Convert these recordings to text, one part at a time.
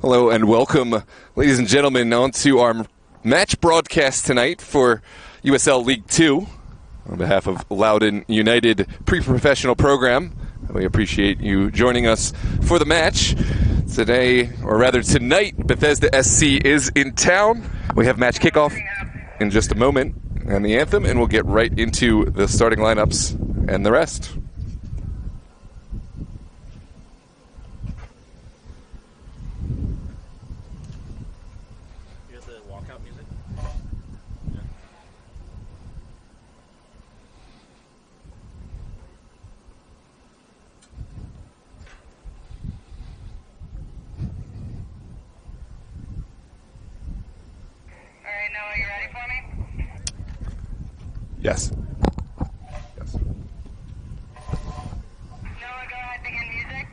Hello and welcome, ladies and gentlemen, on to our match broadcast tonight for USL League Two. On behalf of Loudoun United pre-professional program, we appreciate you joining us for the match. Today, or rather tonight, Bethesda SC is in town. We have match kickoff in just a moment and the anthem, and we'll get right into the starting lineups and the rest. Yes. Yes. Noah, go ahead, begin music.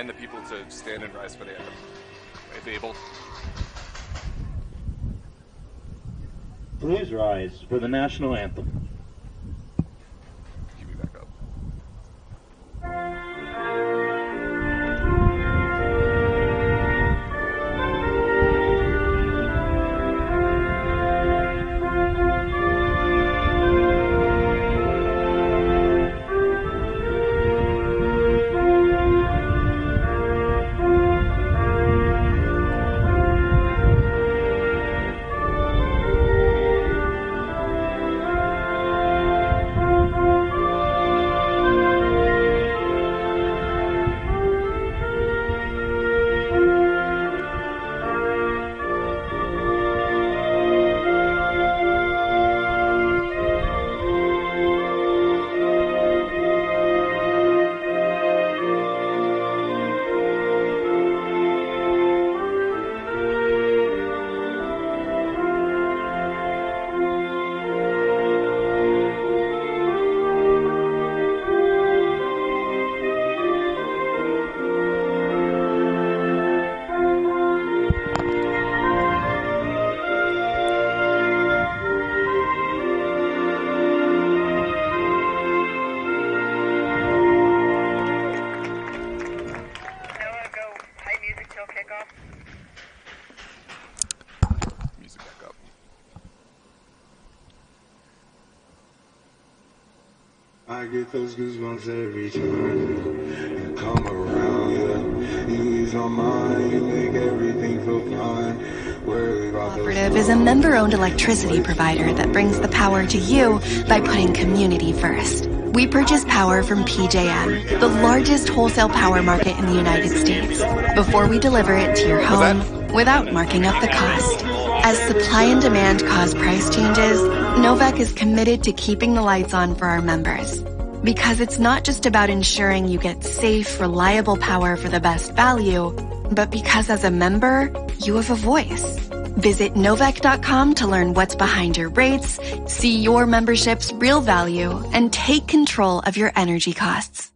The people to stand and rise for the anthem, if able. Please rise for the national anthem. Keep me back up. I get those goosebumps every time you come around, yeah. You ease my mind, you make everything feel fine. Cooperative is a member-owned electricity provider that brings the power to you by putting community first. We purchase power from PJM, the largest wholesale power market in the United States, before we deliver it to your home without marking up the cost. As supply and demand cause price changes, Novak is committed to keeping the lights on for our members. Because it's not just about ensuring you get safe, reliable power for the best value, but because as a member, you have a voice. Visit Novak.com to learn what's behind your rates, see your membership's real value, and take control of your energy costs.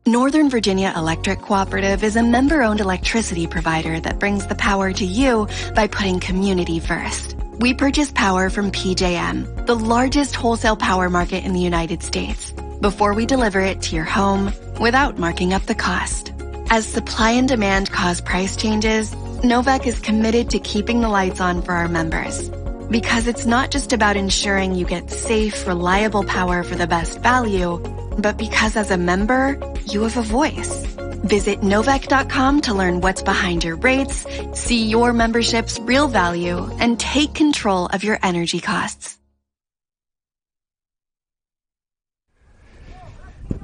Northern Virginia Electric Cooperative is a member-owned electricity provider that brings the power to you by putting community first. We purchase power from PJM, the largest wholesale power market in the United States, before we deliver it to your home without marking up the cost. As supply and demand cause price changes, Novak is committed to keeping the lights on for our members. Because it's not just about ensuring you get safe, reliable power for the best value, but because as a member, you have a voice. Visit Novec.com to learn what's behind your rates, see your membership's real value, and take control of your energy costs.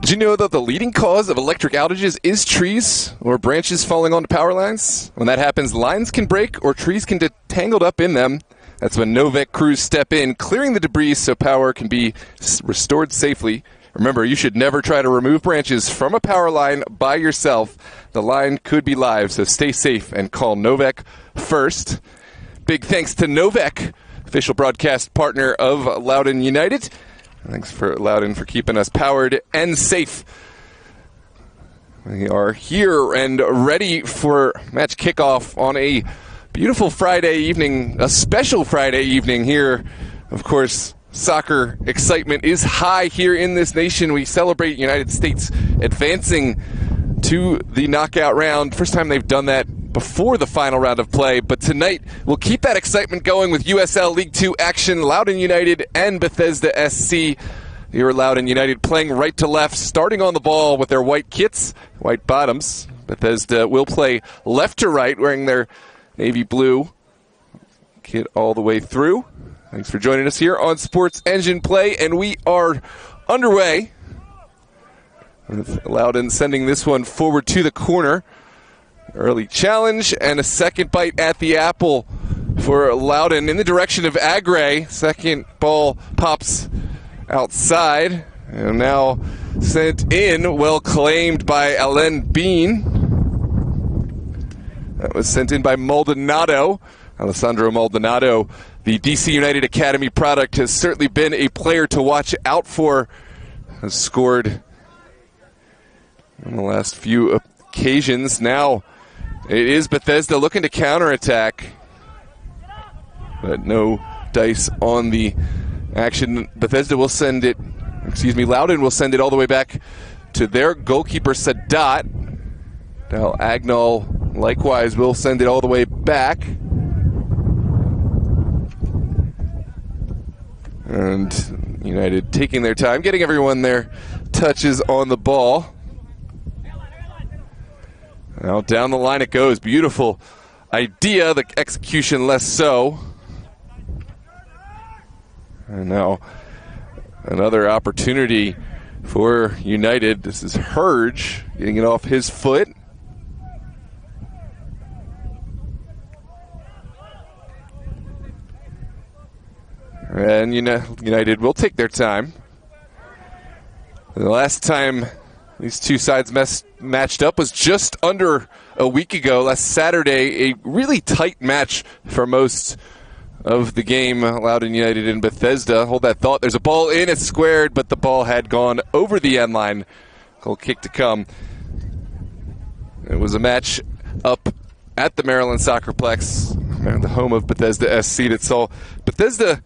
Did you know that the leading cause of electric outages is trees or branches falling onto power lines? When that happens, lines can break or trees can get tangled up in them. That's when Novec crews step in, clearing the debris so power can be restored safely. Remember, you should never try to remove branches from a power line by yourself. The line could be live, so stay safe and call Novec first. Big thanks to Novec, official broadcast partner of Loudoun United. Thanks for Loudoun for keeping us powered and safe. We are here and ready for match kickoff on a beautiful Friday evening, a special Friday evening here. Of course, soccer excitement is high here in this nation. We celebrate United States advancing to the knockout round. First time they've done that before the final round of play. But tonight, we'll keep that excitement going with USL League Two action. Loudoun United and Bethesda SC. Here Loudoun United playing right to left, starting on the ball with their white kits, white bottoms. Bethesda will play left to right, wearing their navy blue kit all the way through. Thanks for joining us here on Sports Engine Play, and we are underway. With Loudoun sending this one forward to the corner. Early challenge and a second bite at the apple for Loudoun in the direction of Agre. Second ball pops outside and now sent in, well claimed by Alain Bean. That was sent in by Maldonado. Alessandro Maldonado, the DC United Academy product, has certainly been a player to watch out for. Has scored in the last few occasions. Now it is Bethesda looking to counterattack, but no dice on the action. Bethesda will send it, Loudoun will send it all the way back to their goalkeeper, Sadat. Now Agnall likewise will send it all the way back. And United taking their time, getting everyone their touches on the ball. Now down the line it goes. Beautiful idea, the execution less so. And now another opportunity for United. This is Hurge getting it off his foot. And United will take their time. The last time these two sides matched up was just under a week ago, last Saturday. A really tight match for most of the game. Loudoun United and Bethesda. Hold that thought. There's a ball in, it's squared, but the ball had gone over the end line. Goal kick to come. It was a match up at the Maryland Soccerplex, the home of Bethesda SC, that saw Bethesda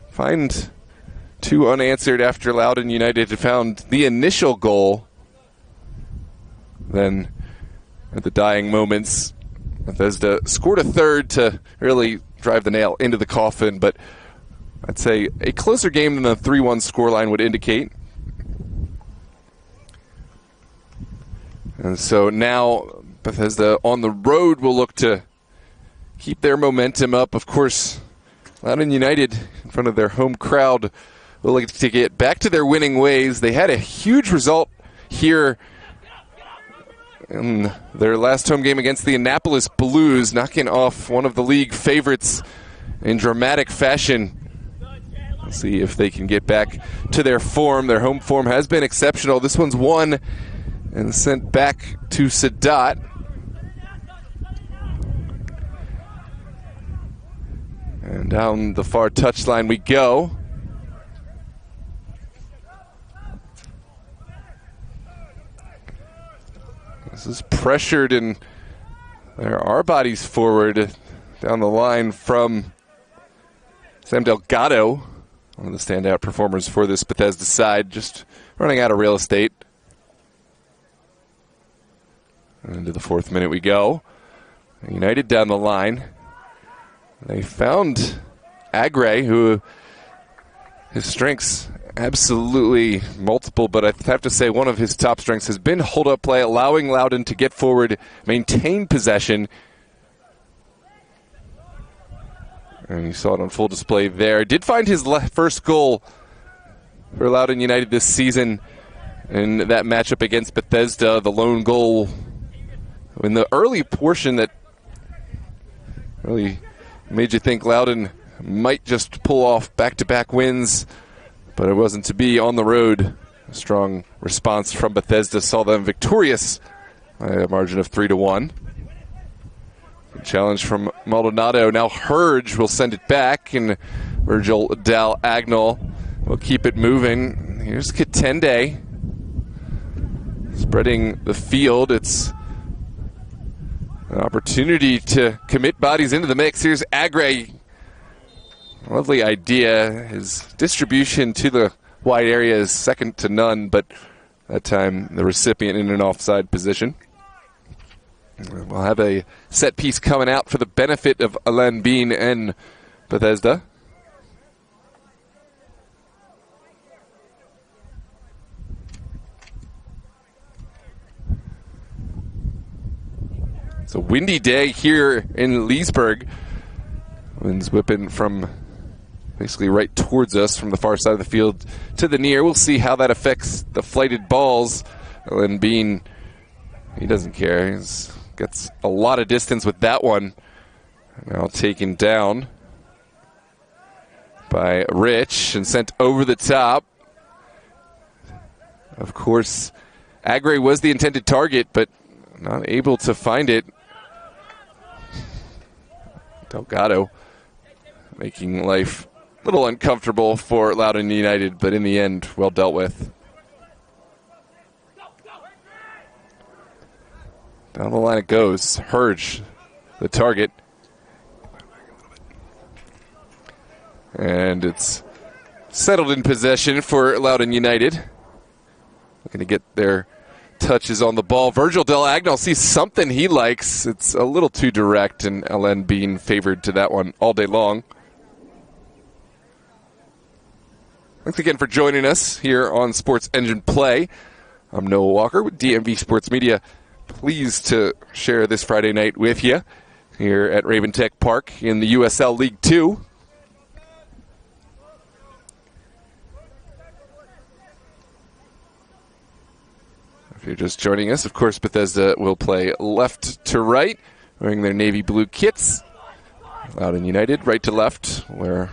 find two unanswered after Loudoun United had found the initial goal. Then, at the dying moments, Bethesda scored a third to really drive the nail into the coffin, but I'd say a closer game than the 3-1 scoreline would indicate. And so now Bethesda on the road will look to keep their momentum up. Of course, Loudoun United, in front of their home crowd, will look to get back to their winning ways. They had a huge result here in their last home game against the Annapolis Blues, knocking off one of the league favorites in dramatic fashion. We'll see if they can get back to their form. Their home form has been exceptional. This one's won and sent back to Sadat. And down the far touchline we go. This is pressured, and there are bodies forward down the line from Sam Delgado, one of the standout performers for this Bethesda side, just running out of real estate. And into the fourth minute we go. United down the line. They found Agre, who his strengths absolutely multiple, but I have to say one of his top strengths has been hold-up play, allowing Loudoun to get forward, maintain possession. And you saw it on full display there. Did find his first goal for Loudoun United this season in that matchup against Bethesda, the lone goal in the early portion that really made you think Loudoun might just pull off back-to-back wins, but it wasn't to be on the road. A strong response from Bethesda saw them victorious by a margin of 3-1. Good challenge from Maldonado. Now Hurge will send it back, and Virgil Del Agnol will keep it moving. Here's Katende spreading the field. It's an opportunity to commit bodies into the mix. Here's Agre. Lovely idea. His distribution to the wide area is second to none, but that time the recipient in an offside position. We'll have a set piece coming out for the benefit of Alain Bean and Bethesda. It's a windy day here in Leesburg. Wind's whipping from basically right towards us from the far side of the field to the near. We'll see how that affects the flighted balls. Alain Bean, he doesn't care. He gets a lot of distance with that one. Now taken down by Rich and sent over the top. Of course, Agre was the intended target, but not able to find it. Delgado making life a little uncomfortable for Loudoun United, but in the end, well dealt with. Down the line it goes. Hurge, the target. And it's settled in possession for Loudoun United. Looking to get their touches on the ball. Virgil Del Agnol sees something he likes. It's a little too direct, and Alain Bean favored to that one all day long. Thanks again for joining us here on Sports Engine Play. I'm Noah Walker with DMV Sports Media. Pleased to share this Friday night with you here at Raven Tech Park in the USL League Two. If you're just joining us, of course, Bethesda will play left to right, wearing their navy blue kits. Loudoun United, right to left, where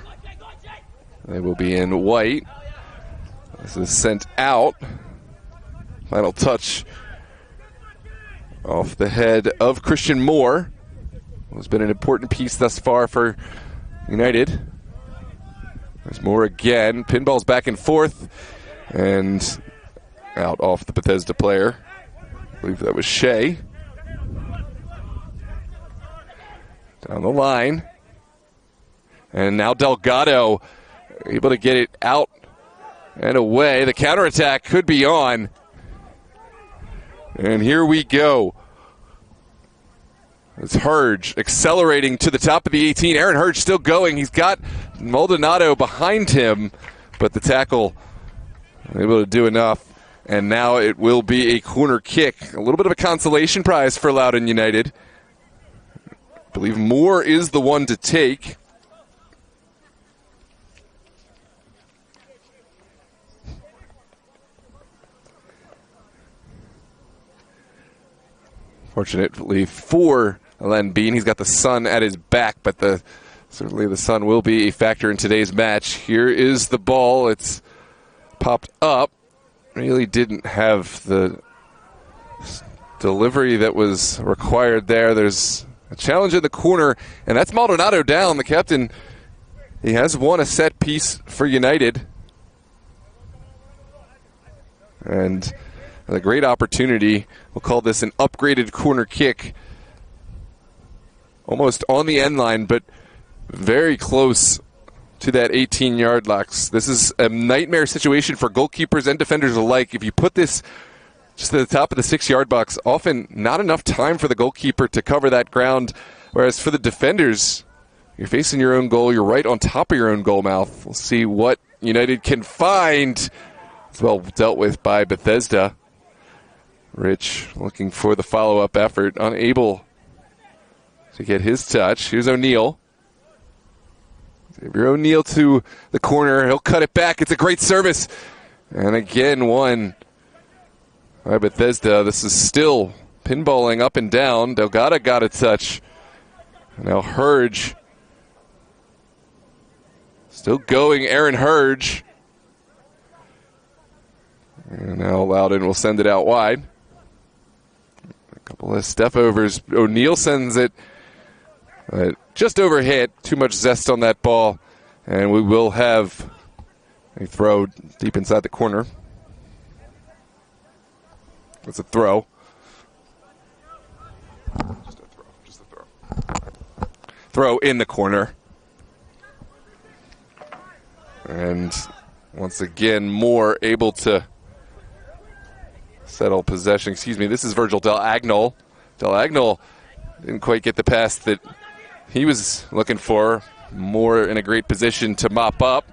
they will be in white. This is sent out. Final touch off the head of Christian Moore. Who's been an important piece thus far for United. There's Moore again. Pinballs back and forth. And out off the Bethesda player. I believe that was Shea. Down the line. And now Delgado able to get it out and away. The counterattack could be on. And here we go. It's Hurge accelerating to the top of the 18. Aaron Hurge still going. He's got Maldonado behind him, but the tackle able to do enough. And now it will be a corner kick. A little bit of a consolation prize for Loudoun United. I believe Moore is the one to take. Fortunately for Alain Bean, he's got the sun at his back, but certainly the sun will be a factor in today's match. Here is the ball. It's popped up. Really didn't have the delivery that was required there. There's a challenge in the corner, and that's Maldonado down. The captain, he has won a set piece for United. And a great opportunity. We'll call this an upgraded corner kick. Almost on the end line, but very close to that 18-yard box. This is a nightmare situation for goalkeepers and defenders alike. If you put this just at the top of the 6-yard box, often not enough time for the goalkeeper to cover that ground. Whereas for the defenders, you're facing your own goal. You're right on top of your own goal mouth. We'll see what United can find. It's well dealt with by Bethesda. Rich looking for the follow-up effort, unable to get his touch. Here's O'Neal. Xavier O'Neal to the corner. He'll cut it back. It's a great service. And again, one by Bethesda. This is still pinballing up and down. Delgado got a touch. Now Hurge. Still going, Aaron Hurge. And now Loudoun will send it out wide. A couple of step overs. O'Neal sends it just over hit. Too much zest on that ball. And we will have a throw deep inside the corner. It's a throw. Just a throw. Throw in the corner. And once again, Moore able to settle possession. Excuse me, this is Virgil Del Agnol. Del Agnol didn't quite get the pass that he was looking for. Moore in a great position to mop up.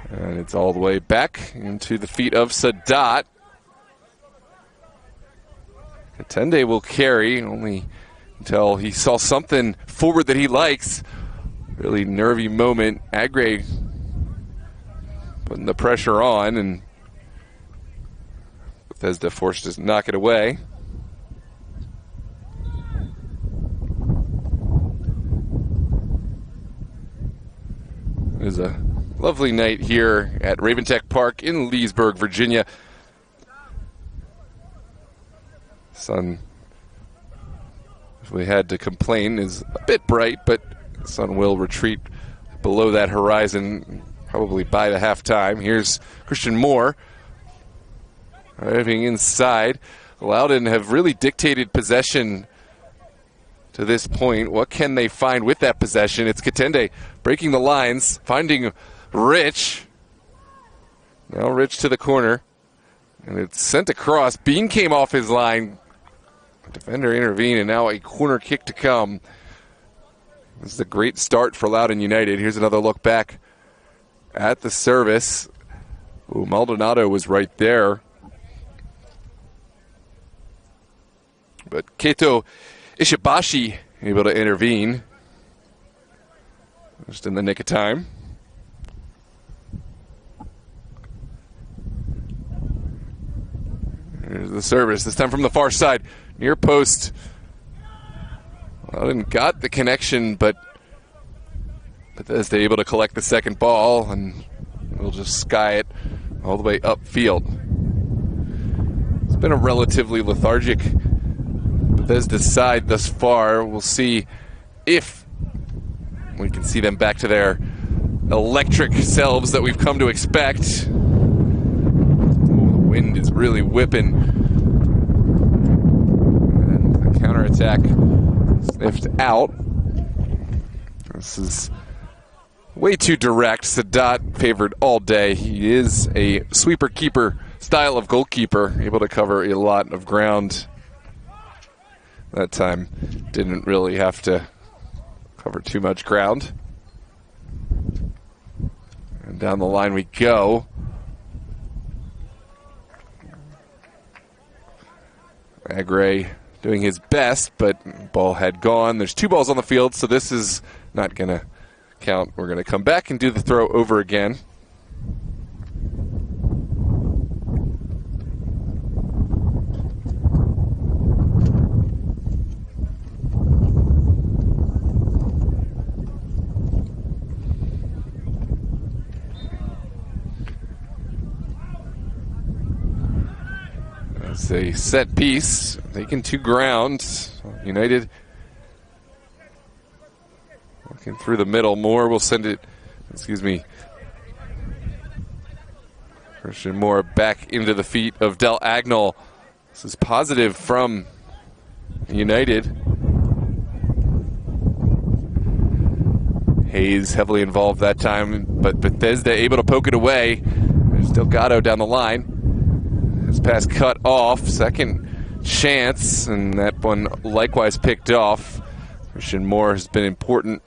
And it's all the way back into the feet of Sadat. Katende will carry only until he saw something forward that he likes. Really nervy moment. Agre putting the pressure on, and Bethesda forced to knock it away. It was a lovely night here at Raventech Park in Leesburg, Virginia. Sun, if we had to complain, is a bit bright, but the sun will retreat below that horizon probably by the halftime. Here's Christian Moore arriving inside. Loudoun have really dictated possession to this point. What can they find with that possession? It's Katende breaking the lines, finding Rich. Now Rich to the corner, and it's sent across. Bean came off his line. Defender intervened, and now a corner kick to come. This is a great start for Loudoun United. Here's another look back at the service. Ooh, Maldonado was right there. But Keito Ishibashi able to intervene. Just in the nick of time. Here's the service, this time from the far side. Near post. Loudoun got the connection, but Bethesda able to collect the second ball, and we'll just sky it all the way upfield. It's been a relatively lethargic Bethesda side thus far. We'll see if we can see them back to their electric selves that we've come to expect. Ooh, the wind is really whipping. Counterattack sniffed out. This is way too direct. Sadat favored all day. He is a sweeper-keeper style of goalkeeper, able to cover a lot of ground. That time didn't really have to cover too much ground. And down the line we go. Agre doing his best, but ball had gone. There's two balls on the field, so this is not going to count. We're going to come back and do the throw over again. It's a set piece, taken to ground. United looking through the middle. Moore will send it, Christian Moore back into the feet of Del Agnol. This is positive from United. Hayes heavily involved that time, but Bethesda able to poke it away. There's Delgado down the line. His pass cut off, second chance, and that one likewise picked off. Christian Moore has been important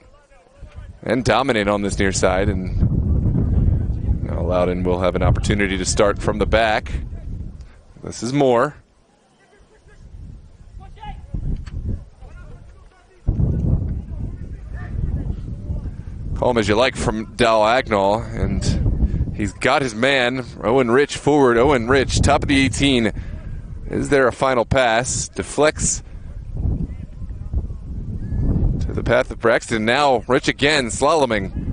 and dominant on this near side, and Loudoun will have an opportunity to start from the back. This is Moore. Call him as you like from Diagonal, and he's got his man, Owen Rich, forward. Owen Rich, top of the 18. Is there a final pass? Deflects to the path of Braxton. Now Rich again, slaloming.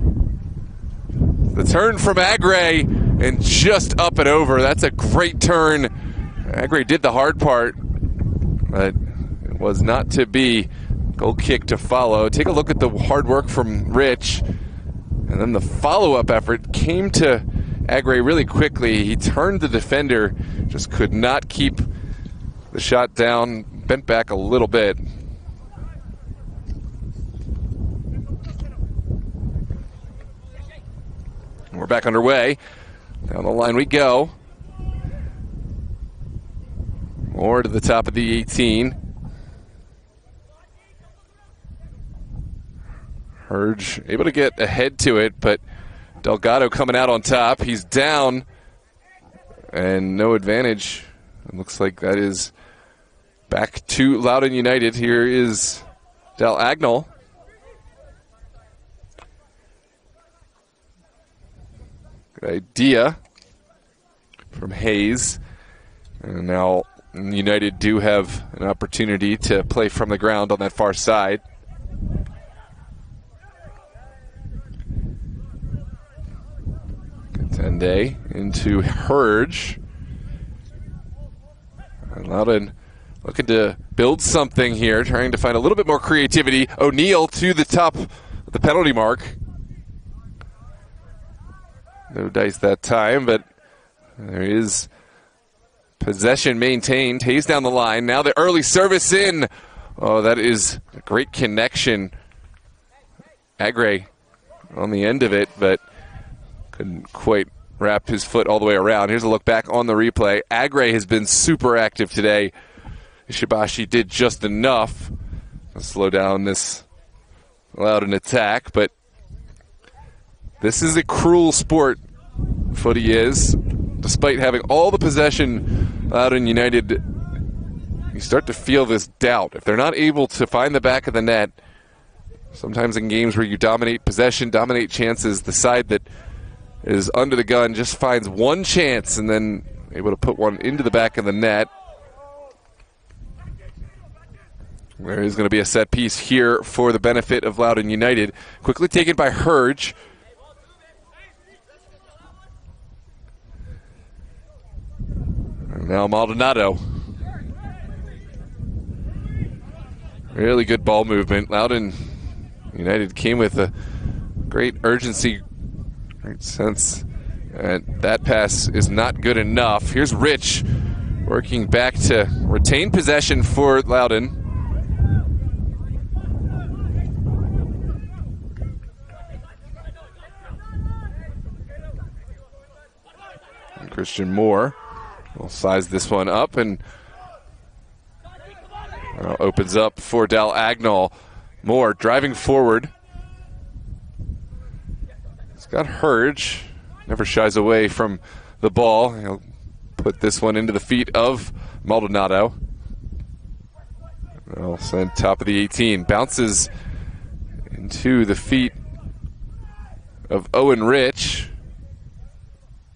The turn from Agray, and just up and over. That's a great turn. Agray did the hard part, but it was not to be. Goal kick to follow. Take a look at the hard work from Rich. And then the follow-up effort came to Agray really quickly. He turned the defender, just could not keep the shot down, bent back a little bit. We're back underway. Down the line we go. More to the top of the 18. Hurge able to get ahead to it, but Delgado coming out on top. He's down and no advantage. It looks like that is back to Loudoun United. Here is Diagonal. Good idea from Hayes. And now United do have an opportunity to play from the ground on that far side. Tende into Hurge. And Loudoun looking to build something here, trying to find a little bit more creativity. O'Neal to the top of the penalty mark. No dice that time, but there is possession maintained. Hayes down the line. Now the early service in. Oh, that is a great connection. Agray on the end of it, but couldn't quite wrap his foot all the way around. Here's a look back on the replay. Agray has been super active today. Ishibashi did just enough to slow down this Loudoun attack, but this is a cruel sport, footy is. Despite having all the possession, Loudoun United, you start to feel this doubt. If they're not able to find the back of the net, sometimes in games where you dominate possession, dominate chances, the side that is under the gun just finds one chance and then able to put one into the back of the net. There is going to be a set piece here for the benefit of Loudoun United. Quickly taken by Hurge. And now Maldonado. Really good ball movement. Loudoun United came with a great urgency, great sense. And that pass is not good enough. Here's Rich working back to retain possession for Loudoun. And Christian Moore will size this one up and opens up for Diagonal. Moore driving forward. He's got Hurge. Never shies away from the ball. He'll put this one into the feet of Maldonado. Well, send top of the 18. Bounces into the feet of Owen Rich.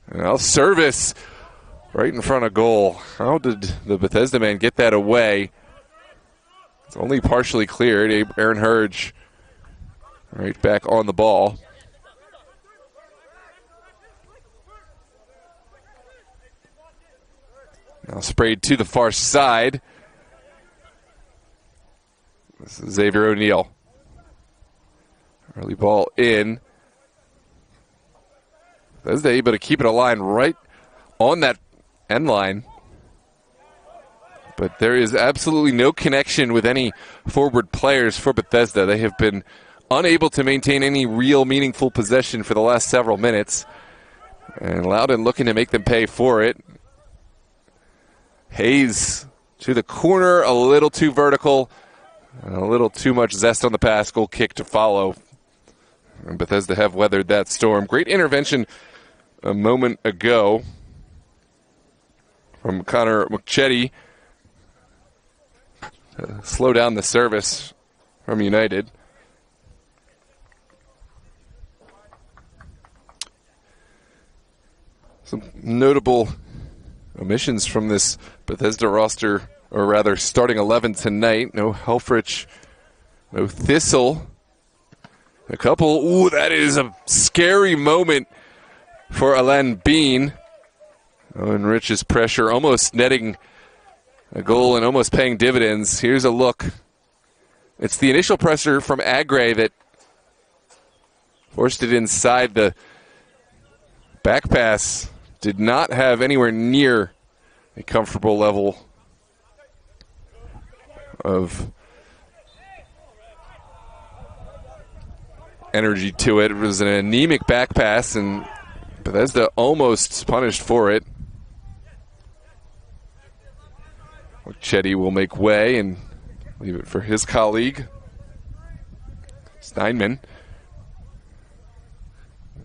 And I'll service right in front of goal. How did the Bethesda man get that away? It's only partially cleared. Aaron Hurge right back on the ball. Now sprayed to the far side. This is Xavier O'Neal. Early ball in. Bethesda able to keep it aligned right on that end line. But there is absolutely no connection with any forward players for Bethesda. They have been unable to maintain any real meaningful possession for the last several minutes. And Loudoun looking to make them pay for it. Hayes to the corner, a little too vertical, a little too much zest on the pass. Goal kick to follow. And Bethesda have weathered that storm. Great intervention a moment ago from Connor McChetty. Slow down the service from United. Some notable omissions from this Bethesda roster, or rather starting 11 tonight. No Helfrich, no Thistle. A couple, ooh, that is a scary moment for Alain Bean. Owen Rich's pressure almost netting a goal and almost paying dividends. Here's a look. It's the initial pressure from Agre that forced it inside. The back pass did not have anywhere near a comfortable level of energy to it. It was an anemic back pass, and Bethesda almost punished for it. Chetty will make way and leave it for his colleague, Steinman.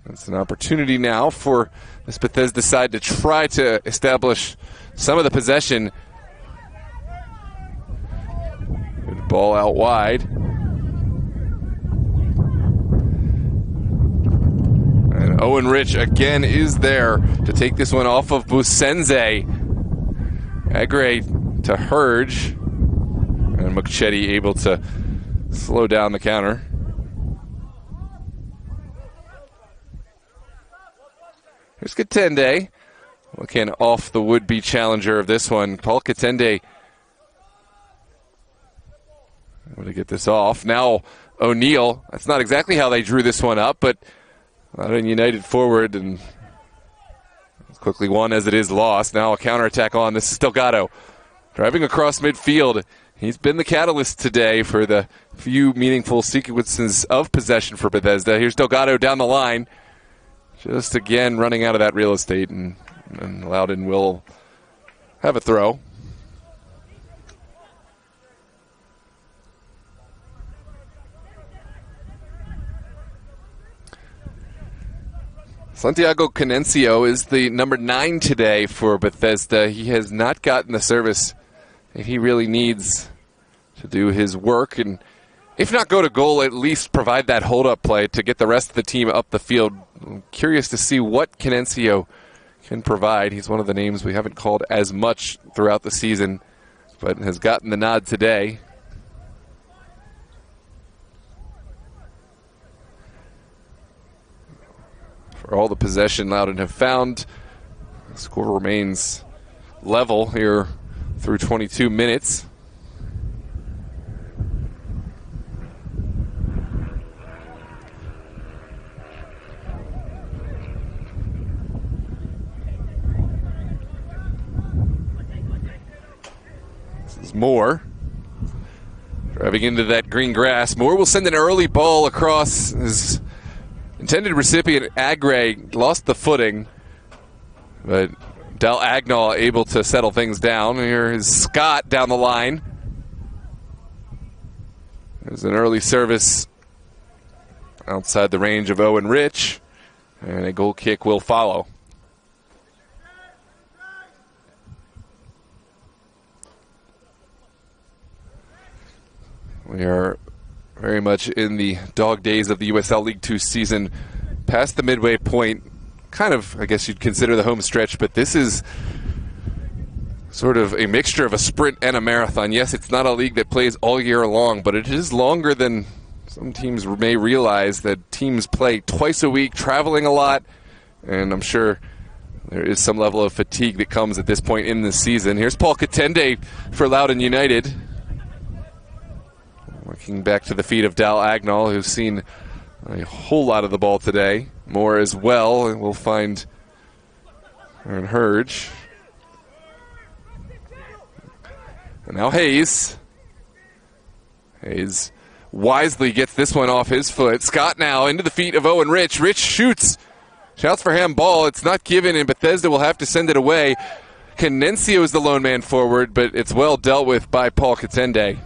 It's an opportunity now for this Bethesda side to try to establish some of the possession. Good ball out wide. And Owen Rich again is there to take this one off of Busenze. Agre to Hurge. And McChetty able to slow down the counter. Here's Katende, looking off the would-be challenger of this one. Paul Katende able to get this off. Now O'Neal, that's not exactly how they drew this one up, but Loudoun United forward, and as quickly won as it is lost. Now a counterattack on. This is Delgado driving across midfield. He's been the catalyst today for the few meaningful sequences of possession for Bethesda. Here's Delgado down the line. Just again running out of that real estate, and Loudoun will have a throw. Santiago Canencio is the number 9 today for Bethesda. He has not gotten the service that he really needs to do his work, and if not go to goal, at least provide that hold-up play to get the rest of the team up the field. I'm curious to see what Canencio can provide. He's one of the names we haven't called as much throughout the season, but has gotten the nod today. For all the possession Loudoun have found, the score remains level here through 22 minutes. This is Moore driving into that green grass. Moore will send an early ball across. His intended recipient, Agre, lost the footing, but Del Agnall able to settle things down. Here is Scott down the line. There's an early service outside the range of Owen Rich, and a goal kick will follow. We are very much in the dog days of the USL League Two season, past the midway point. Kind of, I guess you'd consider the home stretch, but this is sort of a mixture of a sprint and a marathon. Yes, it's not a league that plays all year long, but it is longer than some teams may realize. That teams play twice a week, traveling a lot, and I'm sure there is some level of fatigue that comes at this point in the season. Here's Paul Katende for Loudoun United. Working back to the feet of Dal Agnall, who's seen a whole lot of the ball today. More as well, and we'll find Aaron Hurge. And now Hayes. Hayes wisely gets this one off his foot. Scott now into the feet of Owen Rich. Rich shoots. Shouts for handball. It's not given, and Bethesda will have to send it away. Canencio is the lone man forward, but it's well dealt with by Paul Katende.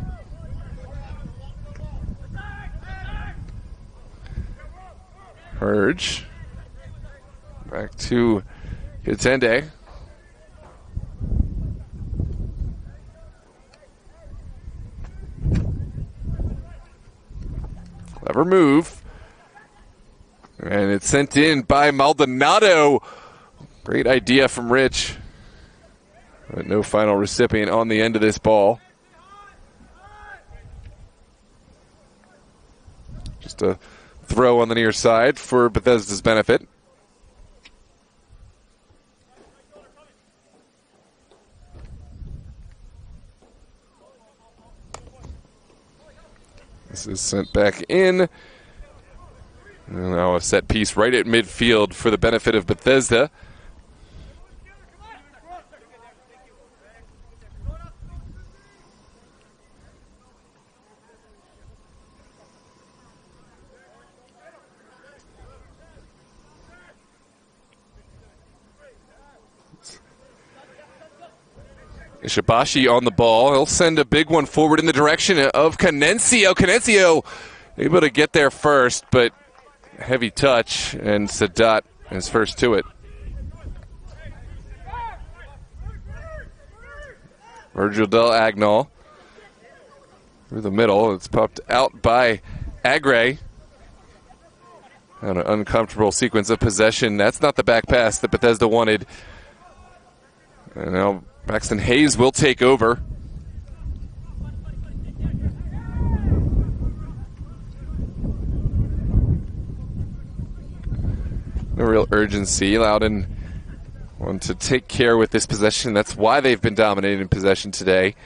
Hurge. Back to Katende. Clever move. And it's sent in by Maldonado. Great idea from Rich. But no final recipient on the end of this ball. Just a throw on the near side for Bethesda's benefit. This is sent back in. And now a set piece right at midfield for the benefit of Bethesda. Ishibashi on the ball. He'll send a big one forward in the direction of Canencio. Canencio able to get there first, but heavy touch, and Sadat is first to it. Virgil Del Agnol through the middle. It's popped out by Agre. On an uncomfortable sequence of possession. That's not the back pass that Bethesda wanted. And now Braxton Hayes will take over. No real urgency. Loudoun want to take care with this possession. That's why they've been dominating in possession today.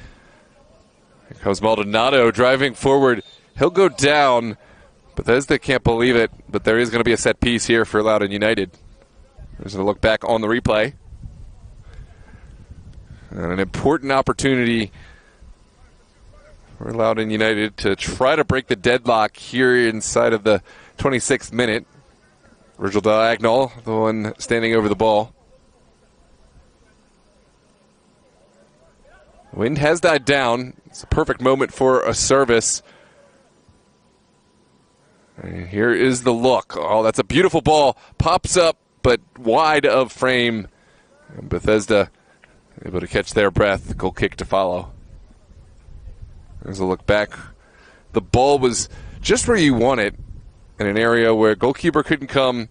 Here comes Maldonado driving forward. He'll go down. Bethesda can't believe it, but there is going to be a set piece here for Loudoun United. There's a look back on the replay. And an important opportunity for Loudoun United to try to break the deadlock here inside of the 26th minute. Virgil Diagonal, the one standing over the ball. Wind has died down. It's a perfect moment for a service. And here is the look. Oh, that's a beautiful ball. Pops up, but wide of frame. And Bethesda able to catch their breath. Goal kick to follow. There's a look back. The ball was just where you want it, in an area where goalkeeper couldn't come.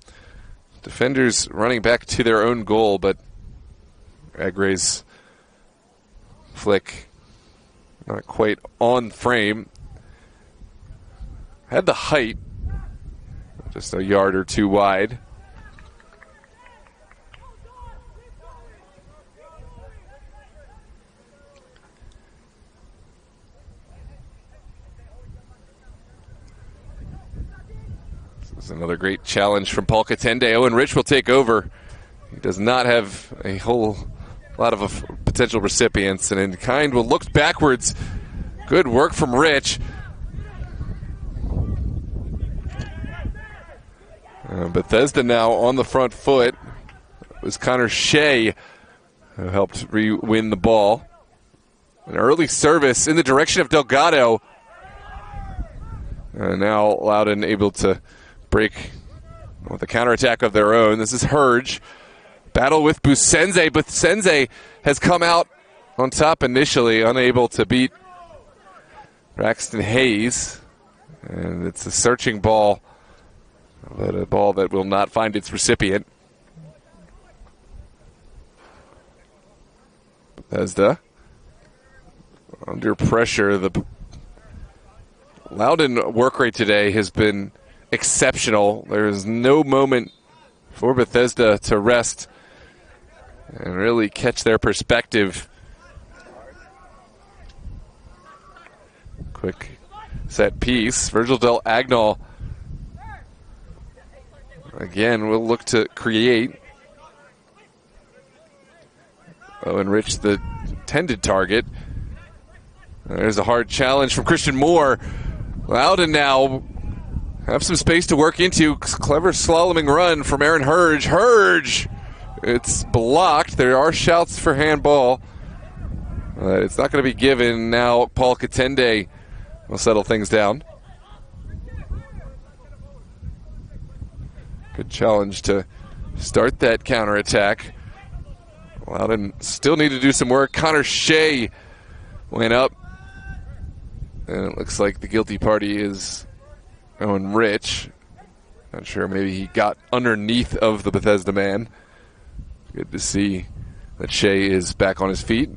Defenders running back to their own goal, but Agre's flick not quite on frame. Had the height, just a yard or two wide. Another great challenge from Paul Katende. Owen Rich will take over. He does not have a whole lot of potential recipients, and in kind will look backwards. Good work from Rich. Bethesda now on the front foot. It was Connor Shea who helped win the ball. An early service in the direction of Delgado. Now Loudoun able to break with a counterattack of their own. This is Hurge. Battle with Busenze. Busenze has come out on top initially, unable to beat Braxton Hayes. And it's a searching ball, but a ball that will not find its recipient. Bethesda under pressure. The Loudoun work rate today has been exceptional. There is no moment for Bethesda to rest and really catch their perspective. Quick set piece. Virgil Del Agnol again will look to create. Enrich the intended target. There's a hard challenge from Christian Moore. Loudoun now have some space to work into. Clever slaloming run from Aaron Hurge. Hurge! It's blocked. There are shouts for handball. It's not going to be given. Now Paul Katende will settle things down. Good challenge to start that counterattack. Loudoun still need to do some work. Connor Shea went up. And it looks like the guilty party is Owen Rich. Not sure, maybe he got underneath of the Bethesda man. Good to see that Shea is back on his feet.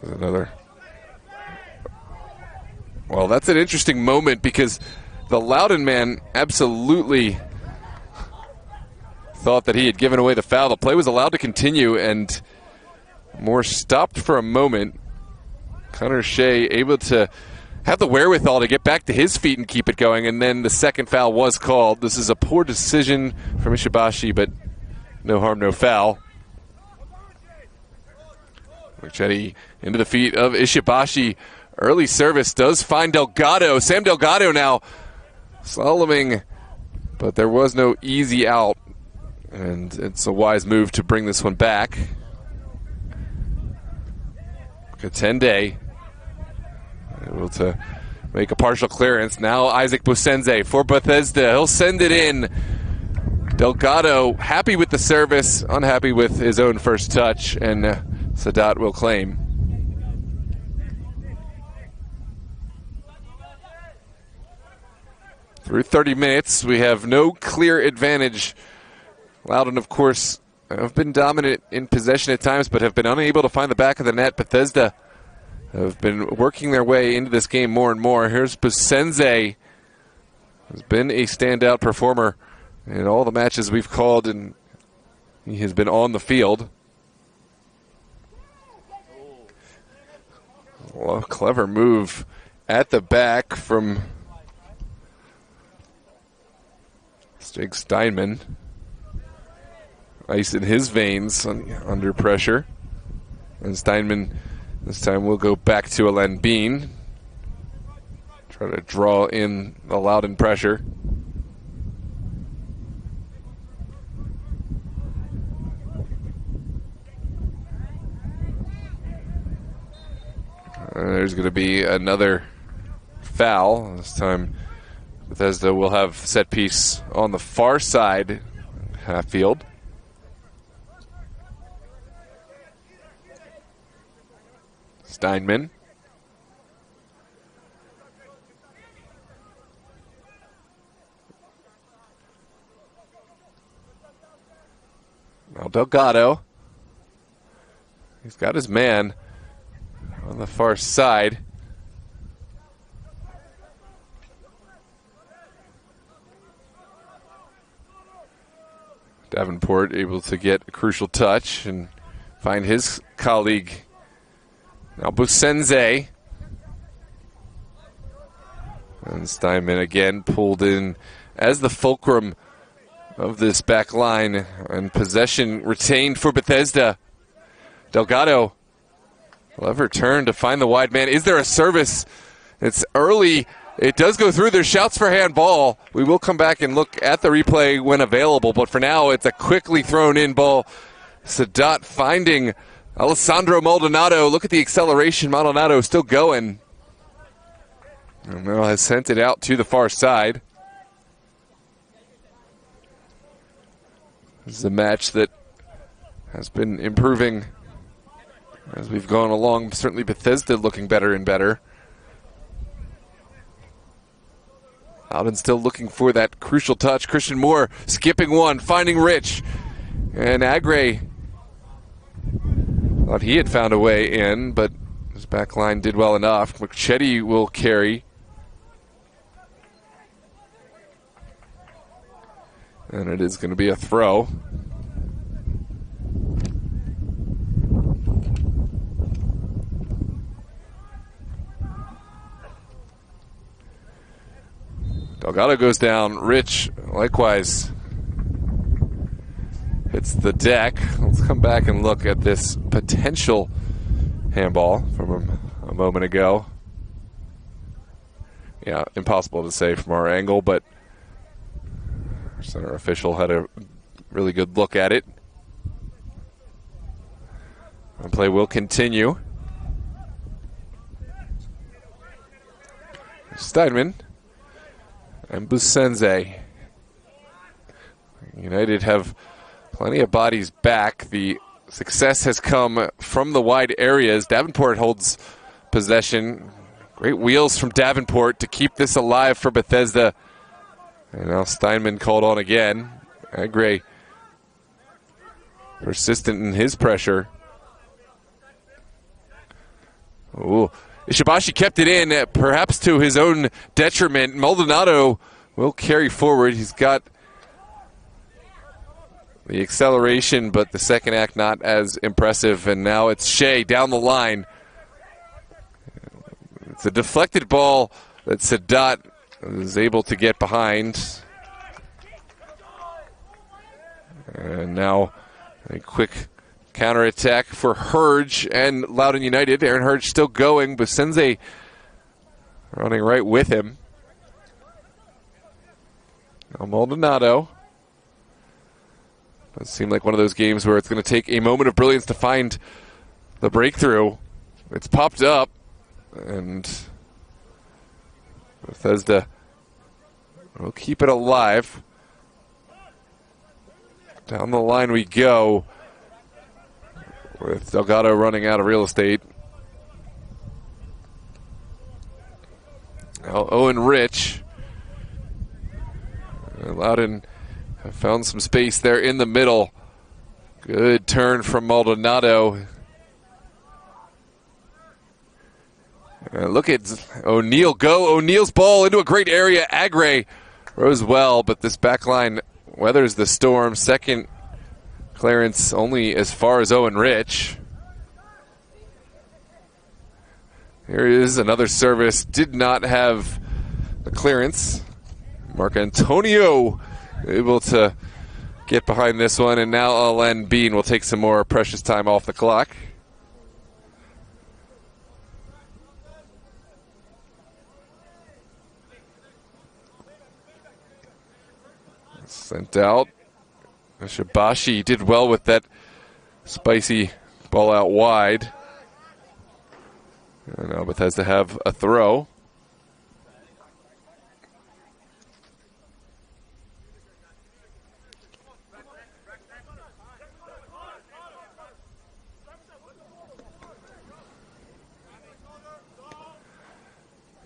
There's another. Well, that's an interesting moment because the Loudoun man absolutely thought that he had given away the foul. The play was allowed to continue, and Moore stopped for a moment. Connor Shea able to have the wherewithal to get back to his feet and keep it going, and then the second foul was called. This is a poor decision from Ishibashi, but no harm, no foul. Marchetti into the feet of Ishibashi. Early service does find Delgado. Sam Delgado now slaloming, but there was no easy out, and it's a wise move to bring this one back. Katende able to make a partial clearance. Now Isaac Busenze for Bethesda. He'll send it in. Delgado happy with the service, unhappy with his own first touch, and Sadat will claim. Through 30 minutes, we have no clear advantage. Loudoun, of course, have been dominant in possession at times, but have been unable to find the back of the net. Bethesda have been working their way into this game more and more. Here's Busenze, who's been a standout performer in all the matches we've called, and he has been on the field. Well, a clever move at the back from Jake Steinman. Ice in his veins under pressure. And Steinman this time will go back to Alen Bean. Try to draw in the Loudoun pressure. There's going to be another foul. This time Bethesda will have set piece on the far side, half field. Steinman. Now Delgado. He's got his man on the far side. Davenport able to get a crucial touch and find his colleague. Now Busenze. And Steinman again pulled in as the fulcrum of this back line, and possession retained for Bethesda. Delgado will have her turn to find the wide man. Is there a service? It's early. It does go through. There's shouts for handball. We will come back and look at the replay when available, but for now it's a quickly thrown in ball. Sadat finding Alessandro Maldonado. Look at the acceleration. Maldonado still going. And now has sent it out to the far side. This is a match that has been improving as we've gone along. Certainly Bethesda looking better and better. Loudoun still looking for that crucial touch. Christian Moore skipping one, finding Rich. And Agre thought he had found a way in, but his back line did well enough. Marchetti will carry. And it is going to be a throw. Delgado goes down. Rich, likewise, hits the deck. Let's come back and look at this potential handball from a moment ago. Yeah, impossible to say from our angle, but Our center official had a really good look at it. The play will continue. Steinman and Busenze. United have plenty of bodies back. The success has come from the wide areas. Davenport holds possession. Great wheels from Davenport to keep this alive for Bethesda. And now Steinman called on again. Agre persistent in his pressure. Ooh. Ishibashi kept it in, perhaps to his own detriment. Maldonado will carry forward. He's got the acceleration, but the second act not as impressive. And now it's Shea down the line. It's a deflected ball that Sadat is able to get behind. And now a quick counterattack for Hurge and Loudoun United. Aaron Hurge still going, but Busenze running right with him. Now Maldonado. It seemed like one of those games where it's going to take a moment of brilliance to find the breakthrough. It's popped up, and Bethesda will keep it alive. Down the line we go, with Delgado running out of real estate. Now Owen Rich. Loudoun have found some space there in the middle. Good turn from Maldonado. Look at O'Neal go. O'Neal's ball into a great area. Agre rose well, but this back line weathers the storm. Second clearance only as far as Owen Rich. Here is another service. Did not have the clearance. Mark Antonio able to get behind this one, and now Alen Bean will take some more precious time off the clock. Sent out. Shibashi did well with that spicy ball out wide. And now Bethesda have a throw.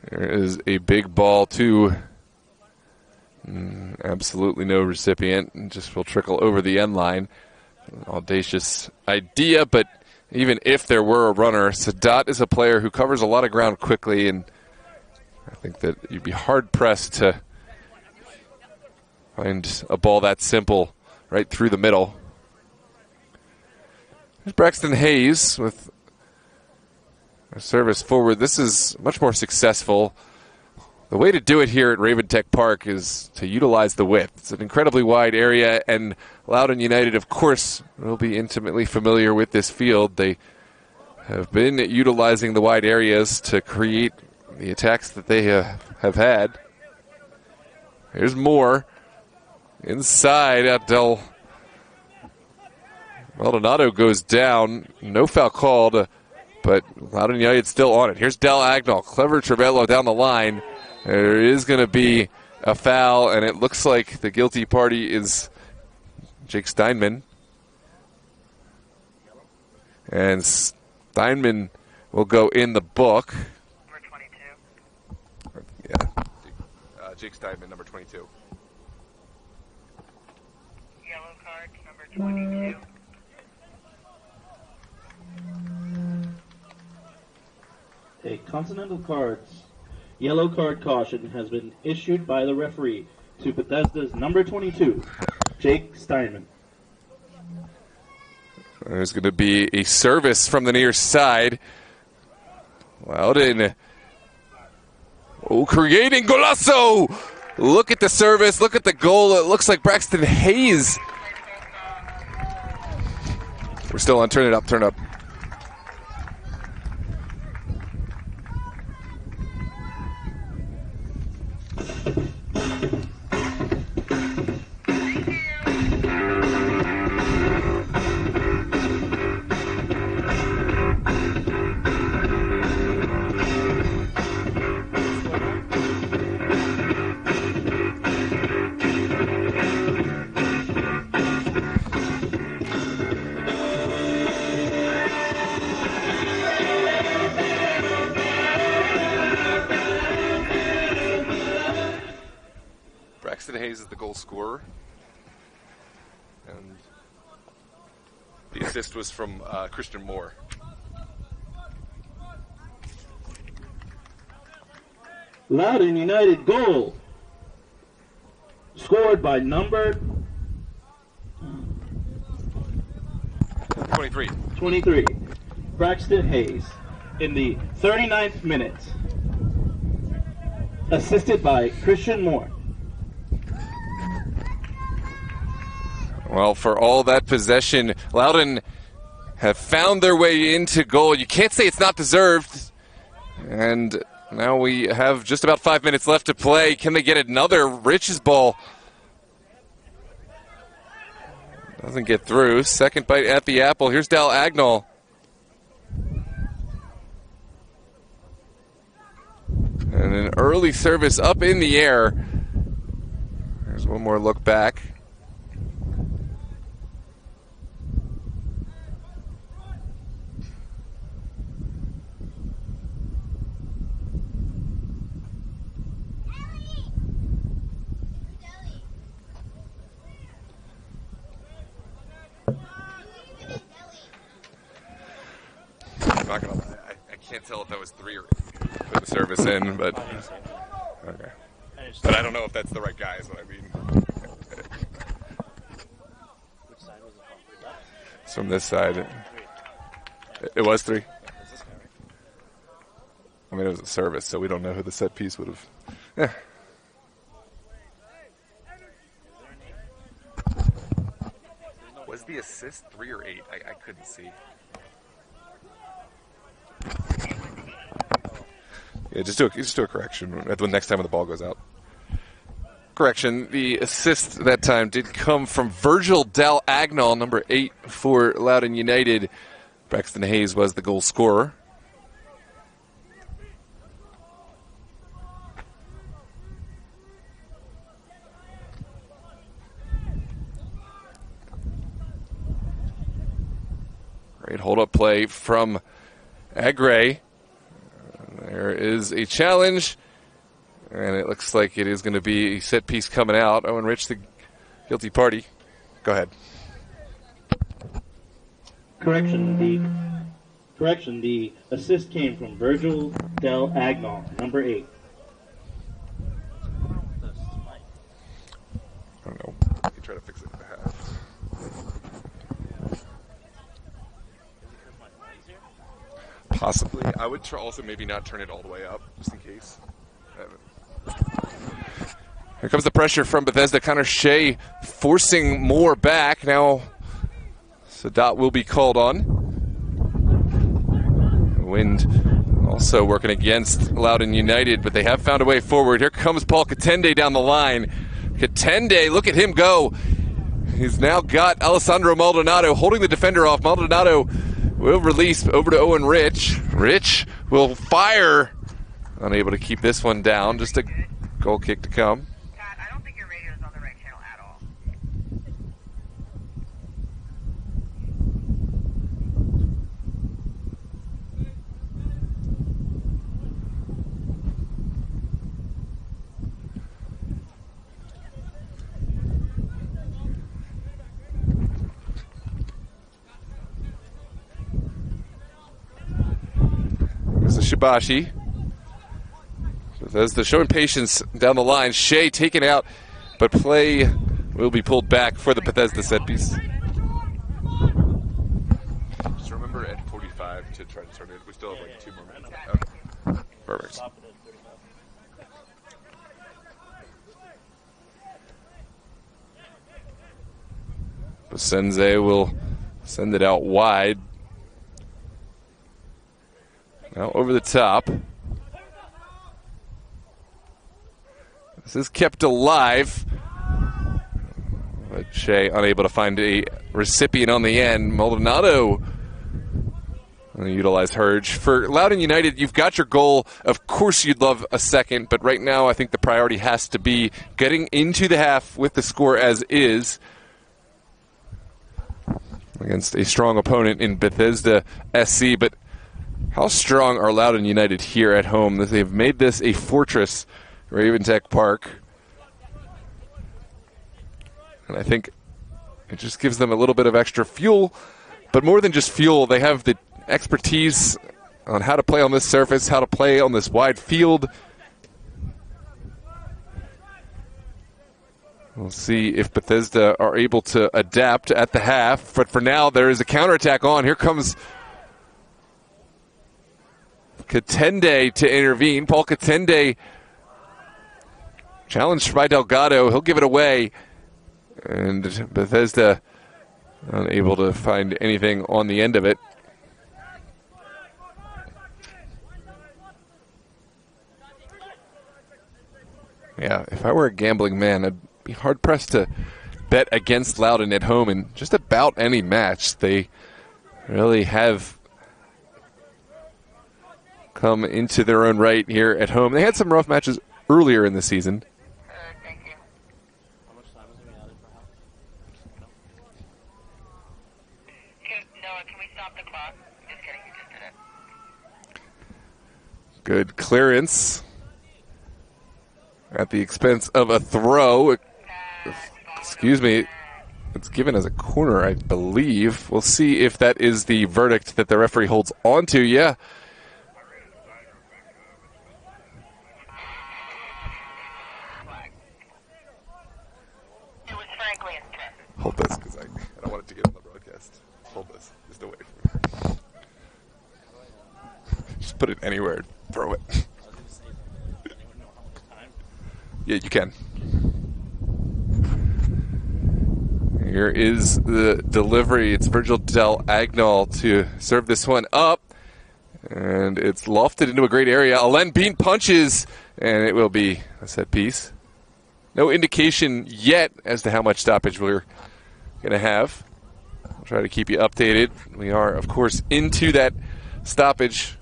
There is a big ball to absolutely no recipient. Just will trickle over the end line. An audacious idea, but even if there were a runner, Sadat is a player who covers a lot of ground quickly, and I think that you'd be hard-pressed to find a ball that simple right through the middle. Here's Braxton Hayes with a service forward. This is much more successful. The way to do it here at Raven Tech Park is to utilize the width. It's an incredibly wide area, and Loudoun United, of course, will be intimately familiar with this field. They have been utilizing the wide areas to create the attacks that they have had. Here's more. Inside, Maldonado goes down. No foul called, but Loudoun United still on it. Here's Del Agnall. Clever Trevello down the line. There is going to be a foul, and it looks like the guilty party is Jake Steinman. And Steinman will go in the book. Number 22. Yeah, Jake Steinman, number 22. Yellow card, number 22. A Continental Cards yellow card caution has been issued by the referee to Bethesda's number 22, Jake Steinman. There's going to be a service from the near side. Loudoun. Oh, creating golazo! Look at the service. Look at the goal. It looks like Braxton Hayes. We're still on. Turn it up. Turn it up. Hayes is the goal scorer. And the assist was from Christian Moore. Loudoun United goal. Scored by number 23, Braxton Hayes, in the 39th minute. Assisted by Christian Moore. Well, for all that possession, Loudoun have found their way into goal. You can't say it's not deserved. And now we have just about 5 minutes left to play. Can they get another? Rich's ball doesn't get through. Second bite at the apple. Here's Dal Agnall. And an early service up in the air. There's one more look back. I'm not gonna lie, I can't tell if that was 3 or 8. Put the service in, but okay. But I don't know if that's the right guy, is what I mean. Which side was it from? It's from this side. It was 3. I mean, it was a service, so we don't know who the set piece would have. Yeah. Was the assist 3 or 8? I couldn't see. Yeah, just do a correction at the next time when the ball goes out. Correction, the assist that time did come from Virgil Dal Agnall, number 8 for Loudoun United. Braxton Hayes was the goal scorer. Great hold-up play from Agre. There is a challenge, and it looks like it is going to be a set piece coming out. Owen Rich, the guilty party. Go ahead. Correction, the assist came from Virgil Dal Agnall, number 8. I don't know. You can try to fix it in the half. Possibly. I would also maybe not turn it all the way up, just in case. Here comes the pressure from Bethesda. Connor Shea forcing Moore back. Now Sadat will be called on. Wind also working against Loudoun United, but they have found a way forward. Here comes Paul Katende down the line. Katende, look at him go. He's now got Alessandro Maldonado holding the defender off. Maldonado will release over to Owen Rich. Rich will fire. Unable to keep this one down. Just a goal kick to come. Pat, I don't think your radio is on the right channel at all. There's the Shibashi. Bethesda showing patience down the line. Shea taken out, but play will be pulled back for the Bethesda set piece. Just remember at 45 to try to turn it. We still have like 2 more minutes. Okay. Perfect. Senze will send it out wide. Now over the top. This is kept alive. But Shea unable to find a recipient on the end. Maldonado utilized Hurge. For Loudoun United, you've got your goal. Of course you'd love a second, but right now I think the priority has to be getting into the half with the score as is against a strong opponent in Bethesda SC. But how strong are Loudoun United here at home? They've made this a fortress, Raventech Park. And I think it just gives them a little bit of extra fuel. But more than just fuel, they have the expertise on how to play on this surface, how to play on this wide field. We'll see if Bethesda are able to adapt at the half. But for now, there is a counterattack on. Here comes Katende to intervene. Paul Katende challenged by Delgado. He'll give it away. And Bethesda unable to find anything on the end of it. Yeah, if I were a gambling man, I'd be hard-pressed to bet against Loudoun at home in just about any match. They really have come into their own right here at home. They had some rough matches earlier in the season. Thank you. How much time is going to be added for half? Noah, can we stop the clock? Just kidding, you just did it. Good clearance at the expense of a throw. Excuse me. It's given as a corner, I believe. We'll see if that is the verdict that the referee holds on to. Yeah. It was frankly intent. Hold this, because I don't want it to get on the broadcast. Hold this. Just away from me. Just put it anywhere and throw it. Anyone know how much time? Yeah, you can. Here is the delivery. It's Virgil Del Agnol to serve this one up. And it's lofted into a great area. Alen Bean punches, and it will be a set piece. No indication yet as to how much stoppage we're going to have. I'll try to keep you updated. We are, of course, into that stoppage.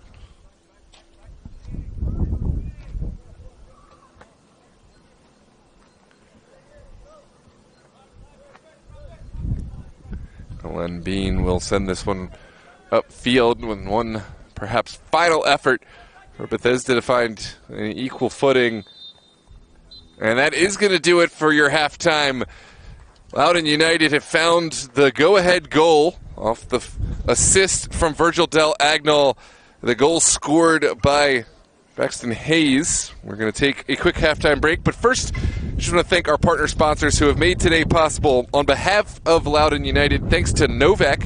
Alen Bean will send this one upfield with one perhaps final effort for Bethesda to find an equal footing. And that is going to do it for your halftime. Loudoun United have found the go-ahead goal off the assist from Virgil Del Agnol. The goal scored by Braxton Hayes. We're going to take a quick halftime break. But first, I just want to thank our partner sponsors who have made today possible. On behalf of Loudoun United, thanks to Novak.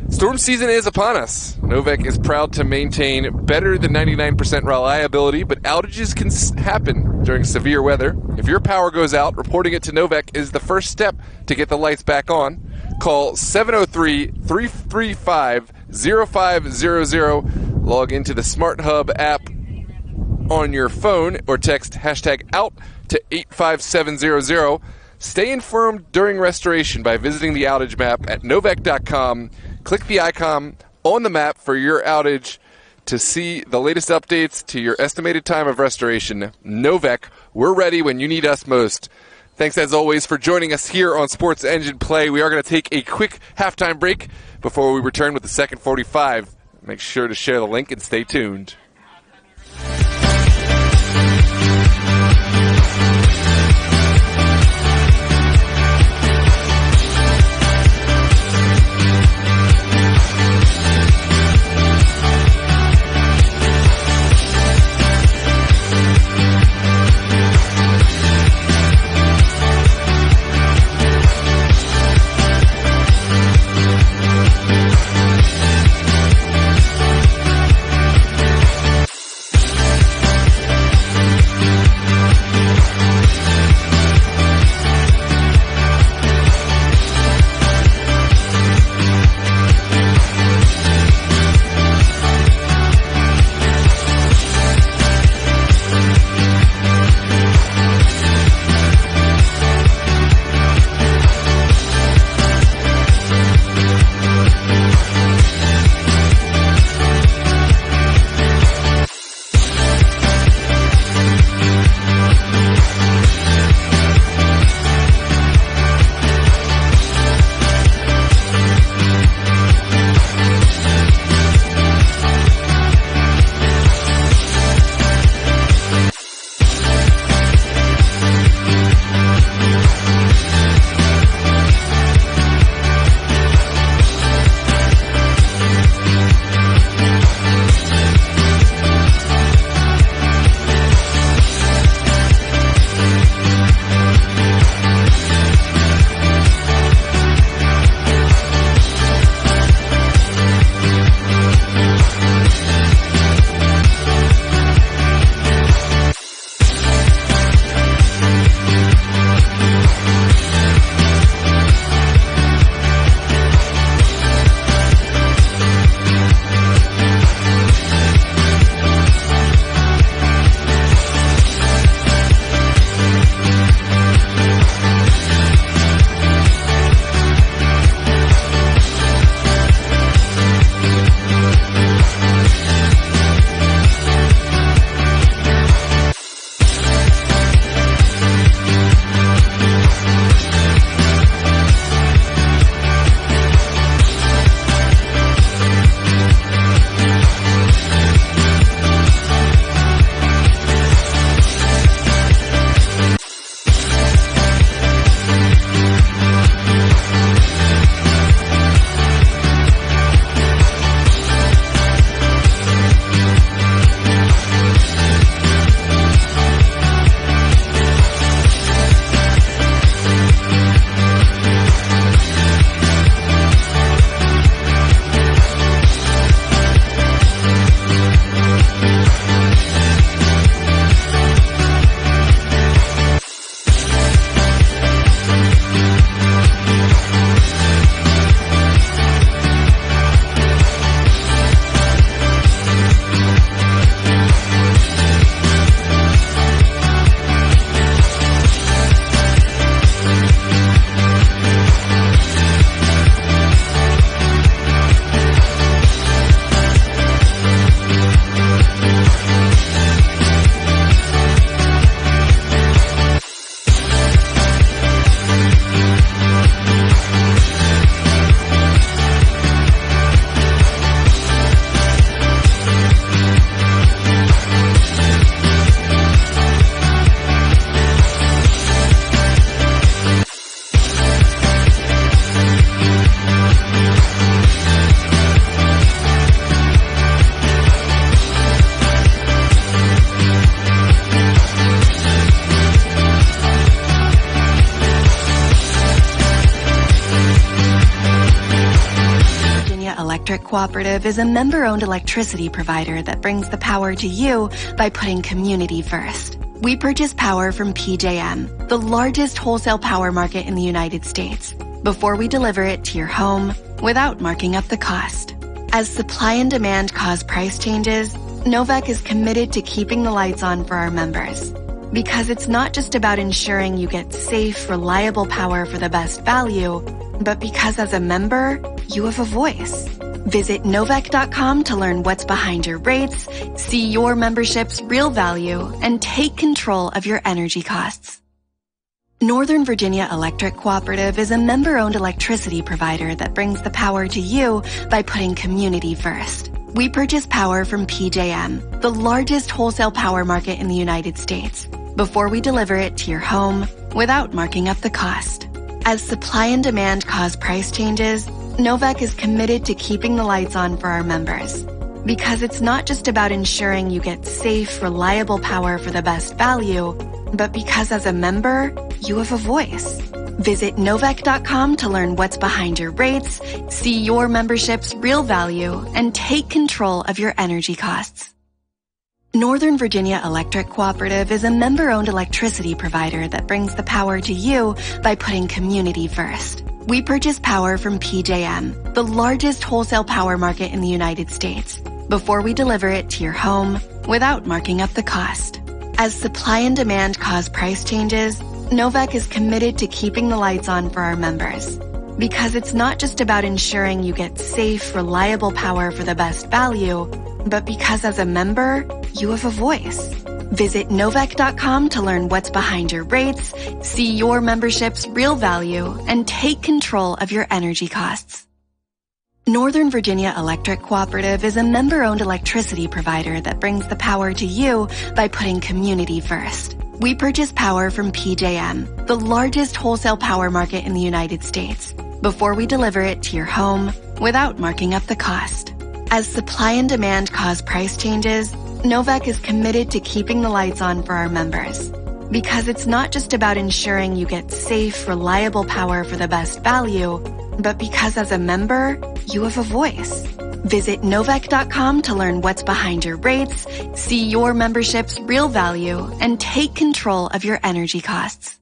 Storm season is upon us. Novak is proud to maintain better than 99% reliability, but outages can happen during severe weather. If your power goes out, reporting it to Novak is the first step to get the lights back on. Call 703-335-0500. Log into the Smart Hub app on your phone or text #OUT to 85700. Stay informed during restoration by visiting the outage map at novak.com. Click the icon on the map for your outage to see the latest updates to your estimated time of restoration. Novak, we're ready when you need us most. Thanks, as always, for joining us here on Sports Engine Play. We are going to take a quick halftime break before we return with the second 45. Make sure to share the link and stay tuned. Electric Cooperative is a member-owned electricity provider that brings the power to you by putting community first. We purchase power from PJM, the largest wholesale power market in the United States, before we deliver it to your home without marking up the cost. As supply and demand cause price changes, Novec is committed to keeping the lights on for our members. Because it's not just about ensuring you get safe, reliable power for the best value, but because as a member, you have a voice. Visit Novec.com to learn what's behind your rates, see your membership's real value, and take control of your energy costs. Northern Virginia Electric Cooperative is a member-owned electricity provider that brings the power to you by putting community first. We purchase power from PJM, the largest wholesale power market in the United States, before we deliver it to your home without marking up the cost. As supply and demand cause price changes, Novec is committed to keeping the lights on for our members. Because it's not just about ensuring you get safe, reliable power for the best value, but because as a member, you have a voice. Visit Novec.com to learn what's behind your rates, see your membership's real value, and take control of your energy costs. Northern Virginia Electric Cooperative is a member-owned electricity provider that brings the power to you by putting community first. We purchase power from PJM, the largest wholesale power market in the United States, before we deliver it to your home without marking up the cost. As supply and demand cause price changes, Novec is committed to keeping the lights on for our members. Because it's not just about ensuring you get safe, reliable power for the best value, but because as a member, you have a voice. Visit Novec.com to learn what's behind your rates, see your membership's real value, and take control of your energy costs. Northern Virginia Electric Cooperative is a member-owned electricity provider that brings the power to you by putting community first. We purchase power from PJM, the largest wholesale power market in the United States, before we deliver it to your home without marking up the cost. As supply and demand cause price changes, Novec is committed to keeping the lights on for our members. Because it's not just about ensuring you get safe, reliable power for the best value, but because as a member, you have a voice. Visit Novec.com to learn what's behind your rates, see your membership's real value, and take control of your energy costs.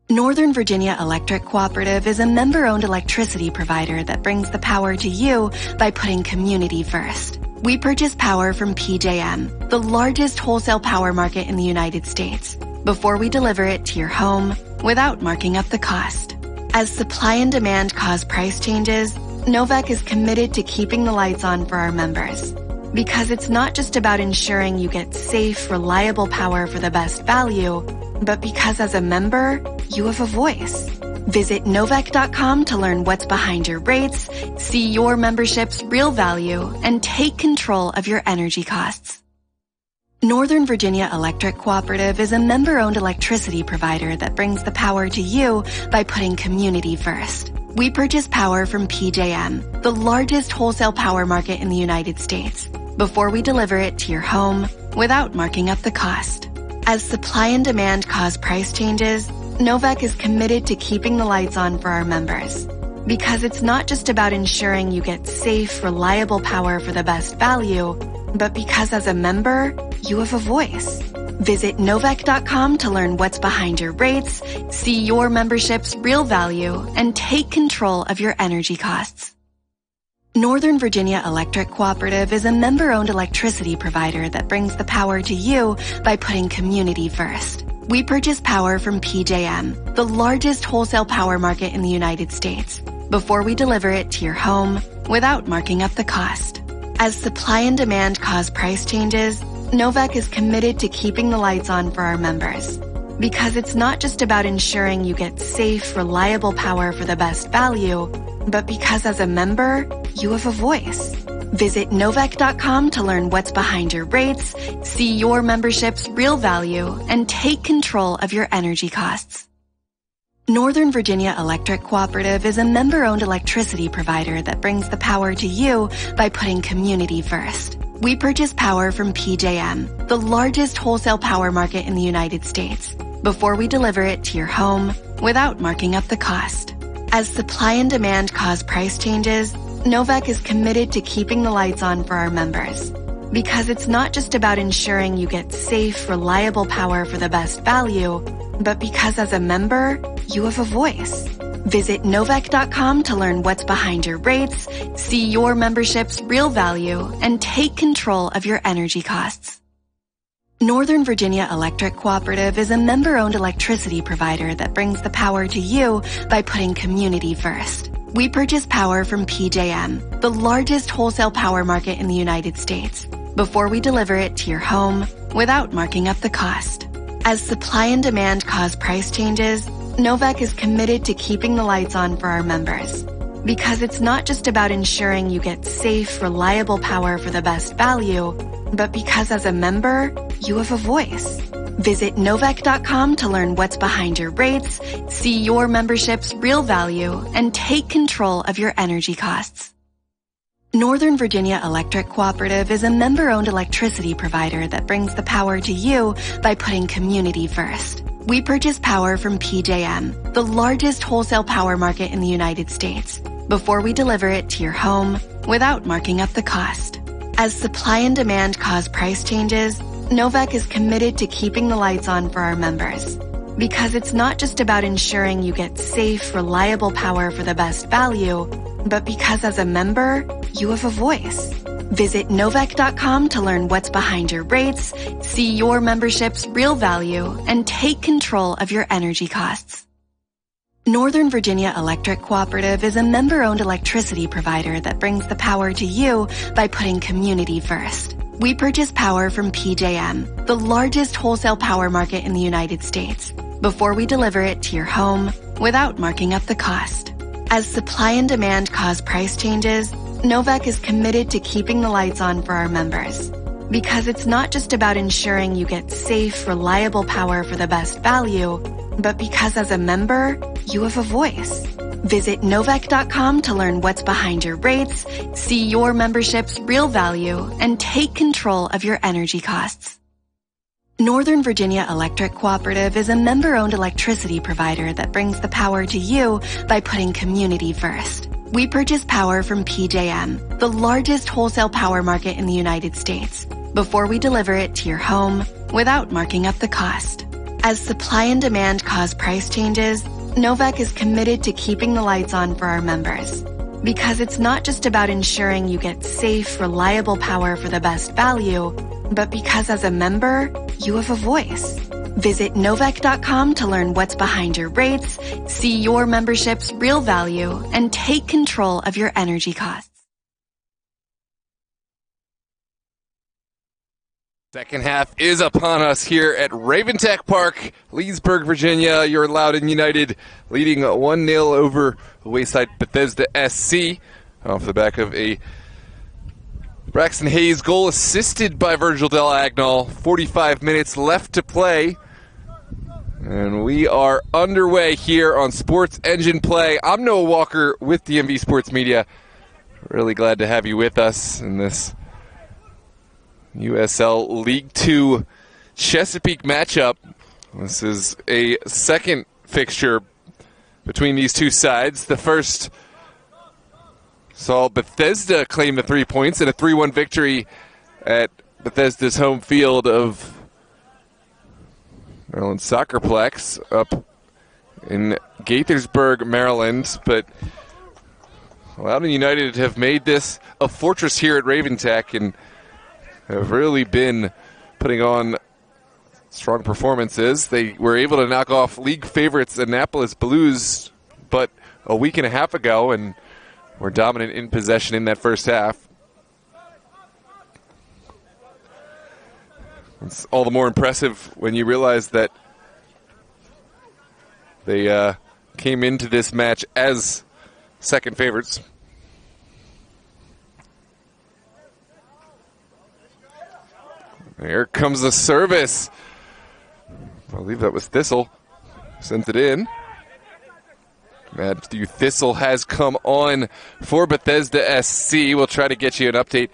Northern Virginia Electric Cooperative is a member-owned electricity provider that brings the power to you by putting community first. We purchase power from PJM, the largest wholesale power market in the United States, before we deliver it to your home without marking up the cost. As supply and demand cause price changes, Novec is committed to keeping the lights on for our members. Because it's not just about ensuring you get safe, reliable power for the best value, but because as a member, you have a voice. Visit Novec.com to learn what's behind your rates, see your membership's real value, and take control of your energy costs. Northern Virginia Electric Cooperative is a member-owned electricity provider that brings the power to you by putting community first. We purchase power from PJM, the largest wholesale power market in the United States, before we deliver it to your home without marking up the cost. As supply and demand cause price changes, Novec is committed to keeping the lights on for our members. Because it's not just about ensuring you get safe, reliable power for the best value, but because as a member, you have a voice. Visit Novec.com to learn what's behind your rates, see your membership's real value, and take control of your energy costs. Northern Virginia Electric Cooperative is a member-owned electricity provider that brings the power to you by putting community first. We purchase power from PJM, the largest wholesale power market in the United States, before we deliver it to your home without marking up the cost. As supply and demand cause price changes, Novec is committed to keeping the lights on for our members. Because it's not just about ensuring you get safe, reliable power for the best value, but because as a member, you have a voice. Visit Novec.com to learn what's behind your rates, see your membership's real value, and take control of your energy costs. Northern Virginia Electric Cooperative is a member-owned electricity provider that brings the power to you by putting community first. We purchase power from PJM, the largest wholesale power market in the United States, before we deliver it to your home without marking up the cost. As supply and demand cause price changes, Novak is committed to keeping the lights on for our members. Because it's not just about ensuring you get safe, reliable power for the best value, but because as a member, you have a voice. Visit Novak.com to learn what's behind your rates, see your membership's real value, and take control of your energy costs. Northern Virginia Electric Cooperative is a member-owned electricity provider that brings the power to you by putting community first. We purchase power from PJM, the largest wholesale power market in the United States, before we deliver it to your home without marking up the cost. As supply and demand cause price changes, Novak is committed to keeping the lights on for our members. Because it's not just about ensuring you get safe, reliable power for the best value, but because as a member, you have a voice. Visit Novak.com to learn what's behind your rates, see your membership's real value, and take control of your energy costs. Northern Virginia Electric Cooperative is a member-owned electricity provider that brings the power to you by putting community first. We purchase power from PJM, the largest wholesale power market in the United States, before we deliver it to your home without marking up the cost. As supply and demand cause price changes, Novak is committed to keeping the lights on for our members. Because it's not just about ensuring you get safe, reliable power for the best value, but because as a member, you have a voice. Visit Novak.com to learn what's behind your rates, see your membership's real value, and take control of your energy costs. Northern Virginia Electric Cooperative is a member-owned electricity provider that brings the power to you by putting community first. We purchase power from PJM, the largest wholesale power market in the United States, before we deliver it to your home without marking up the cost. As supply and demand cause price changes, Novak is committed to keeping the lights on for our members. Because it's not just about ensuring you get safe, reliable power for the best value, but because as a member, you have a voice. Visit Novak.com to learn what's behind your rates, see your membership's real value, and take control of your energy costs. Northern Virginia Electric Cooperative is a member-owned electricity provider that brings the power to you by putting community first. We purchase power from PJM, the largest wholesale power market in the United States, before we deliver it to your home without marking up the cost. As supply and demand cause price changes, Novak is committed to keeping the lights on for our members. Because it's not just about ensuring you get safe, reliable power for the best value, but because as a member, you have a voice. Visit Novak.com to learn what's behind your rates, see your membership's real value, and take control of your energy costs. Second half is upon us here at Raventech Park, Leesburg, Virginia. Your Loudoun United leading 1-0 over Wayside Bethesda SC off the back of a Braxton Hayes goal assisted by Virgil Del Agnol. 45 minutes left to play. And we are underway here on Sports Engine Play. I'm Noah Walker with DMV Sports Media. Really glad to have you with us in this USL League Two Chesapeake matchup. This is a second fixture between these two sides. The first saw Bethesda claim the 3 points in a 3-1 victory at Bethesda's home field of Maryland Soccerplex up in Gaithersburg, Maryland. But Loudoun United have made this a fortress here at Raventech and have really been putting on strong performances. They were able to knock off league favorites Annapolis Blues but a week and a half ago and were dominant in possession in that first half. It's all the more impressive when you realize that they came into this match as second favorites. Here comes the service. I believe that was Thistle. Sent it in. Matthew Thistle has come on for Bethesda SC. We'll try to get you an update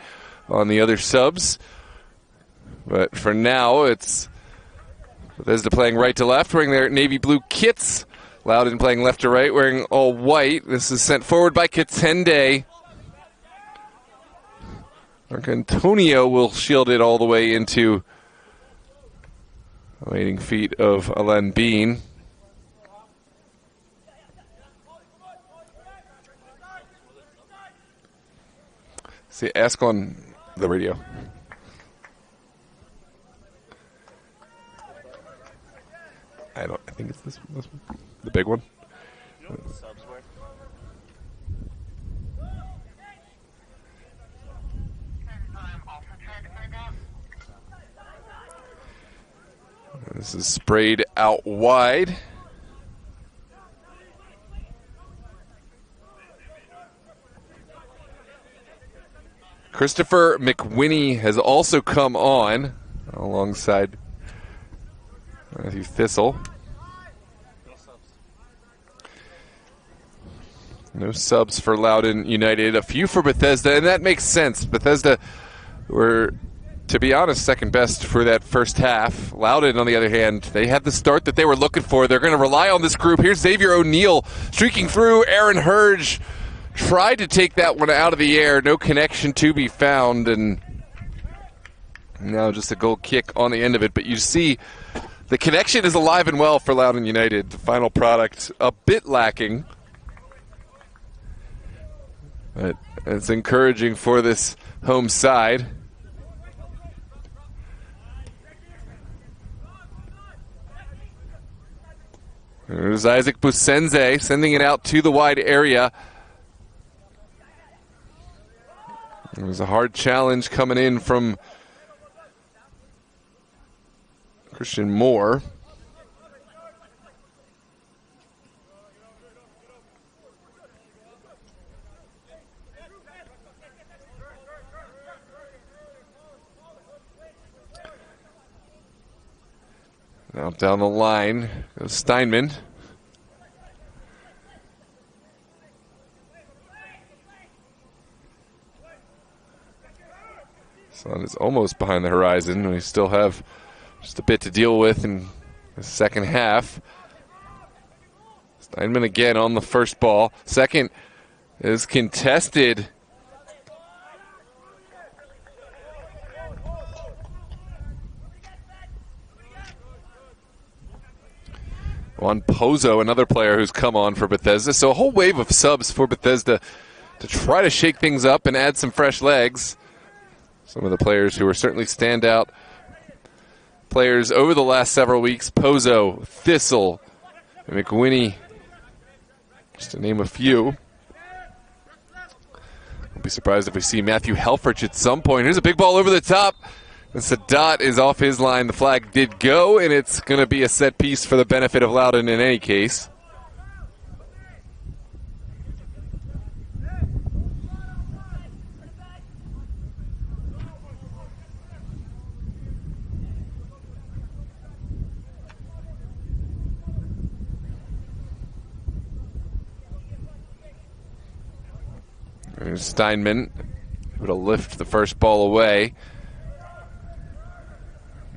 on the other subs. But for now, it's Bethesda playing right to left, wearing their navy blue kits. Loudoun playing left to right, wearing all white. This is sent forward by Katende. Antonio will shield it all the way into the waiting feet of Alain Bean. See, ask on the radio. I think it's this one. The big one. You know what the subs were? I'm also trying to find out. This is sprayed out wide. Christopher McWhinney has also come on alongside Matthew Thistle. No subs. No subs for Loudoun United. A few for Bethesda, and that makes sense. Bethesda were, to be honest, second best for that first half. Loudoun, on the other hand, they had the start that they were looking for. They're going to rely on this group. Here's Xavier O'Neal streaking through. Aaron Hurge tried to take that one out of the air. No connection to be found, and now just a goal kick on the end of it. But you see the connection is alive and well for Loudoun United. The final product a bit lacking. But it's encouraging for this home side. There's Isaac Busenze sending it out to the wide area. It was a hard challenge coming in from Christian Moore. Now down the line goes Steinman. Sun is almost behind the horizon. We still have just a bit to deal with in the second half. Steinman again on the first ball. Second is contested. Juan Pozo, another player who's come on for Bethesda. So a whole wave of subs for Bethesda to try to shake things up and add some fresh legs. Some of the players who are certainly standout players over the last several weeks. Pozo, Thistle, and McWhinney, just to name a few. I'll be surprised if we see Matthew Helfrich at some point. Here's a big ball over the top. And Sadat is off his line. The flag did go, and it's going to be a set piece for the benefit of Loudoun in any case. There's Steinman able to lift the first ball away.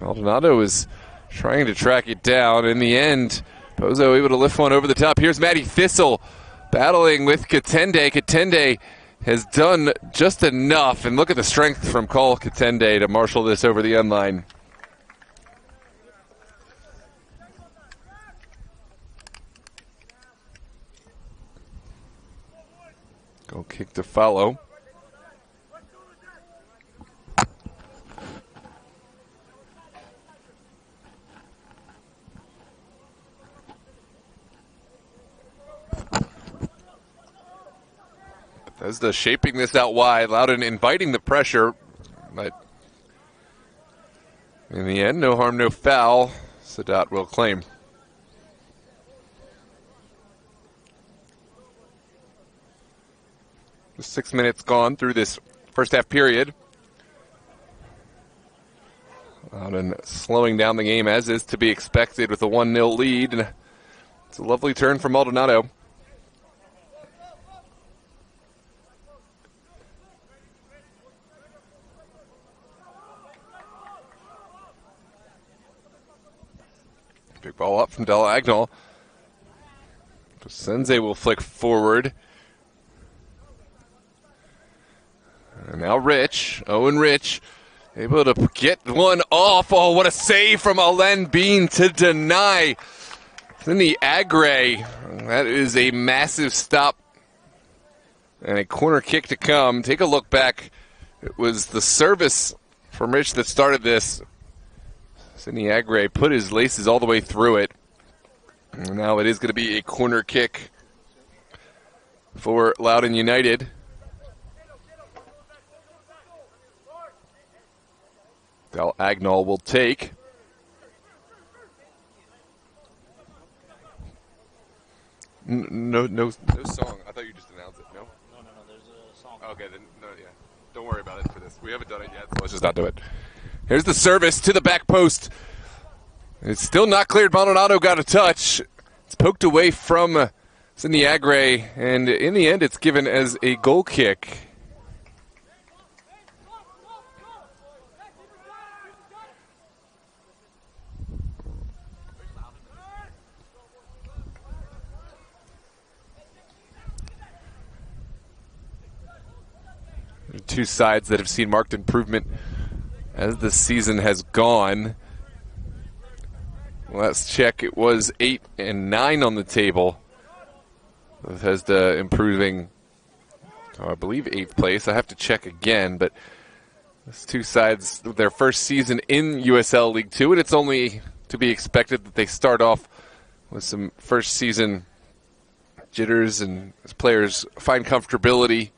Maldonado is trying to track it down. In the end, Pozo able to lift one over the top. Here's Matty Thistle battling with Katende. Katende has done just enough, and look at the strength from Cole Katende to marshal this over the end line. Goal kick to follow. Bethesda shaping this out wide. Loudoun inviting the pressure, but in the end, no harm, no foul. Sadat will claim. Just 6 minutes gone through this first half period. Loudoun slowing down the game as is to be expected with a 1-0 lead. And it's a lovely turn from Maldonado. Big ball up from Delagnol. Senze will flick forward. And now Now Rich, Owen Rich, able to get one off. Oh, what a save from Alen Bean to deny. Then the Agre. That is a massive stop. And a corner kick to come. Take a look back. It was the service from Rich that started this. Sidney Agre put his laces all the way through it. And now it is going to be a corner kick for Loudoun United. Del Agnall will take. No song. I thought you just announced it. No? No, there's a song. Okay, then, no, yeah. Don't worry about it for this. We haven't done it yet, so let's just not do it. Here's the service to the back post. It's still not cleared. Maldonado got a touch. It's poked away from Sidney Agre, and in the end, it's given as a goal kick. Two sides that have seen marked improvement as the season has gone. Last check, it was 8 and 9 on the table. Bethesda improving, I believe, 8th place. I have to check again, but these two sides, their first season in USL League Two, and it's only to be expected that they start off with some first season jitters and as players find comfortability.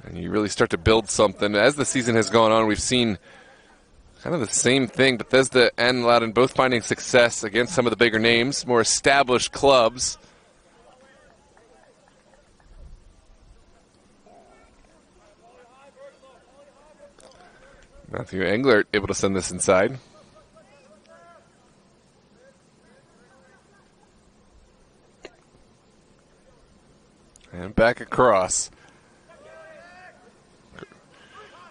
And you really start to build something. As the season has gone on, we've seen kind of the same thing. Bethesda and Loudoun both finding success against some of the bigger names, more established clubs. Matthew Englert able to send this inside. And back across.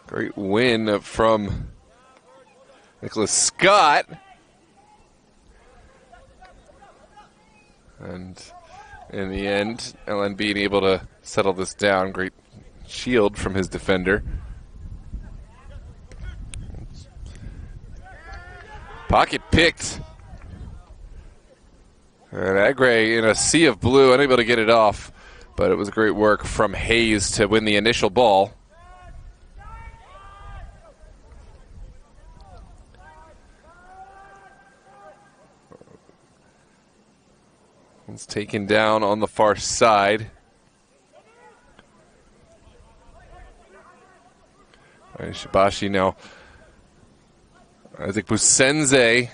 Great win from Nicholas Scott. And in the end, Ellen being able to settle this down. Great shield from his defender. Pocket picked. And Agre in a sea of blue, unable to get it off. But it was great work from Hayes to win the initial ball. It's taken down on the far side. Shibashi now. Isaac Busenze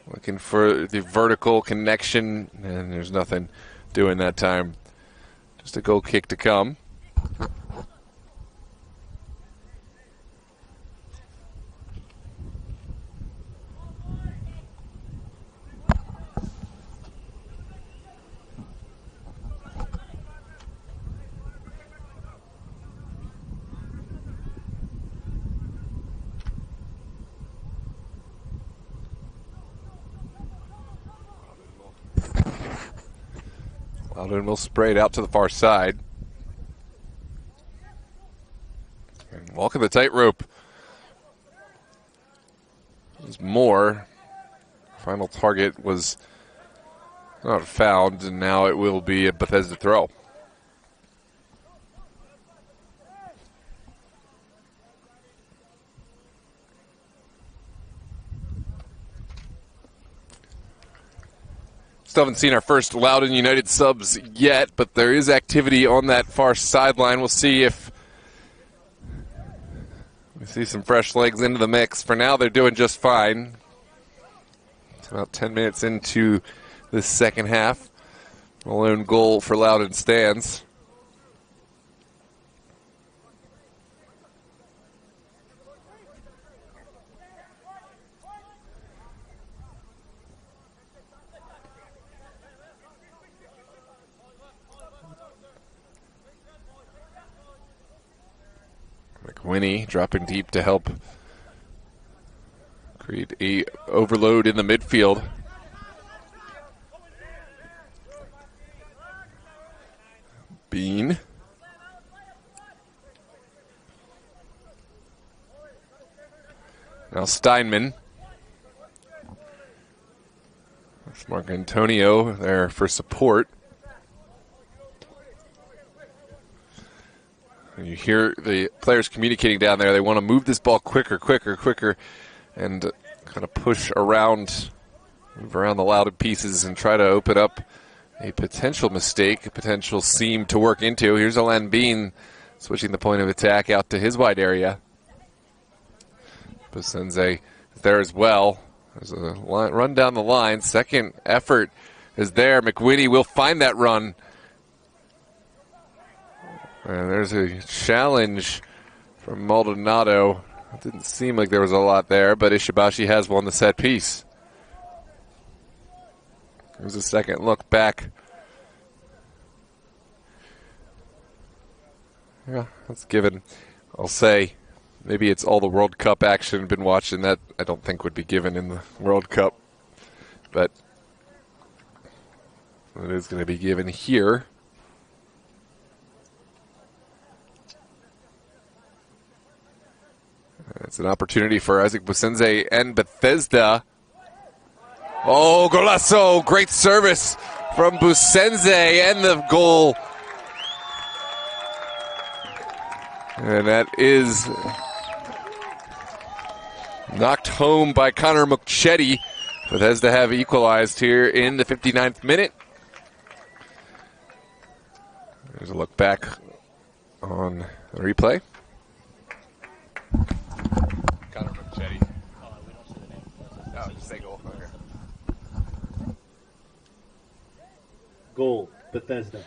looking for the vertical connection, and there's nothing doing that time. Just a goal kick to come. Loudoun will spray it out to the far side. And walking the tightrope. There's more. Final target was not found, and now it will be a Bethesda throw. Still haven't seen our first Loudoun United subs yet, but there is activity on that far sideline. We'll see if we see some fresh legs into the mix. For now, they're doing just fine. It's about 10 minutes into the second half. A lone goal for Loudoun stands. McWinney dropping deep to help create a overload in the midfield. Bean. Now Steinman. That's Mark Antonio there for support. You hear the players communicating down there. They want to move this ball quicker, and kind of push around, move around the Loudoun pieces and try to open up a potential mistake, a potential seam to work into. Here's Alan Bean switching the point of attack out to his wide area. Bosenze is there as well. There's a run down the line. Second effort is there. McWhinney will find that run. And there's a challenge from Maldonado. It didn't seem like there was a lot there, but Ishibashi has won the set piece. There's a second look back. Yeah, that's given. I'll say maybe it's all the World Cup action been watching that I don't think would be given in the World Cup. But it is going to be given here. It's an opportunity for Isaac Bosenze and Bethesda. Oh, golazo! Great service from Bosenze and the goal. And that is knocked home by Connor Mucchetti. Bethesda have equalized here in the 59th minute. There's a look back on the replay. Connor Mucchetti. Oh, just say goal. Okay. Goal, Bethesda.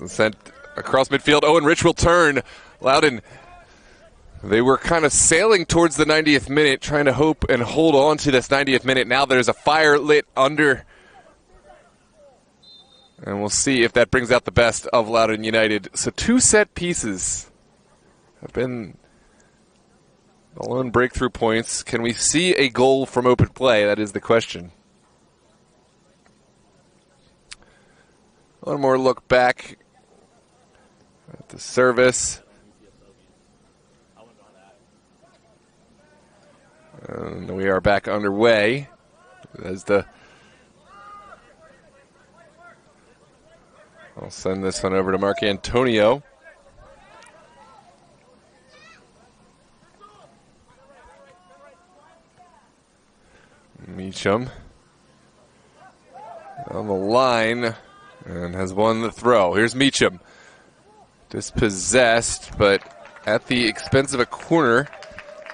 Sent across midfield. Owen Rich will turn. Loudoun, they were kind of sailing towards the 90th minute, trying to hope and hold on to this 90th minute. Now there's a fire lit under. And we'll see if that brings out the best of Loudoun United. So 2 set pieces have been the lone breakthrough points. Can we see a goal from open play? That is the question. One more look back at the service. And we are back underway as I'll send this one over to Mark Antonio. Meacham on the line and has won the throw. Here's Meacham. Dispossessed, but at the expense of a corner.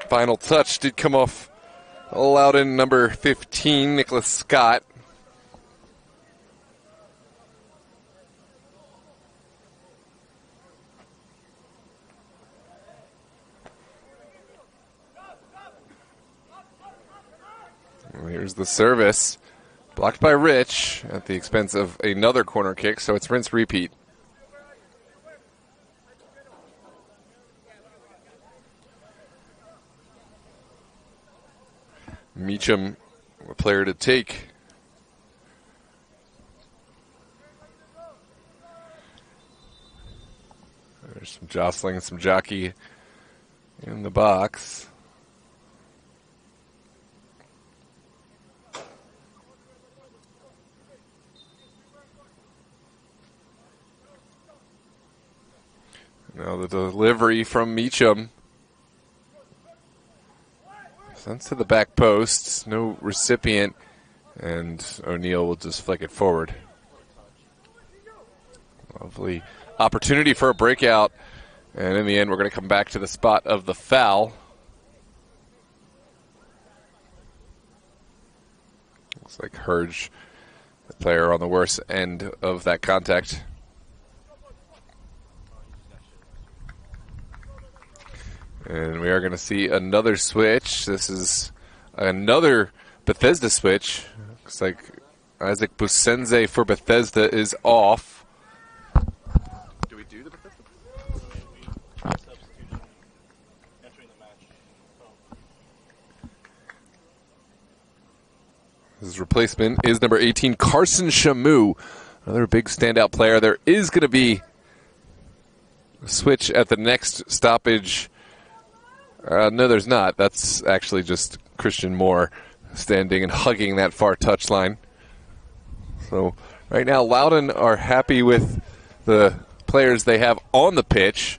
Final touch did come off Loudoun number 15, Nicholas Scott. Here's the service. Blocked by Rich at the expense of another corner kick, so it's rinse repeat. Meacham, a player to take. There's some jostling and some jockey in the box. Now the delivery from Meacham. Sent to the back post. No recipient. And O'Neal will just flick it forward. Lovely opportunity for a breakout. And in the end, we're going to come back to the spot of the foul. Looks like Hurge, the player on the worst end of that contact. And we are going to see another switch. This is another Bethesda switch. Looks like Isaac Busenze for Bethesda is off. Do we do the Bethesda? Substitution. Entering the match. His replacement is number 18, Carson Shamu. Another big standout player. There is going to be a switch at the next stoppage. No, there's not. That's actually just Christian Moore standing and hugging that far touchline. So right now, Loudoun are happy with the players they have on the pitch.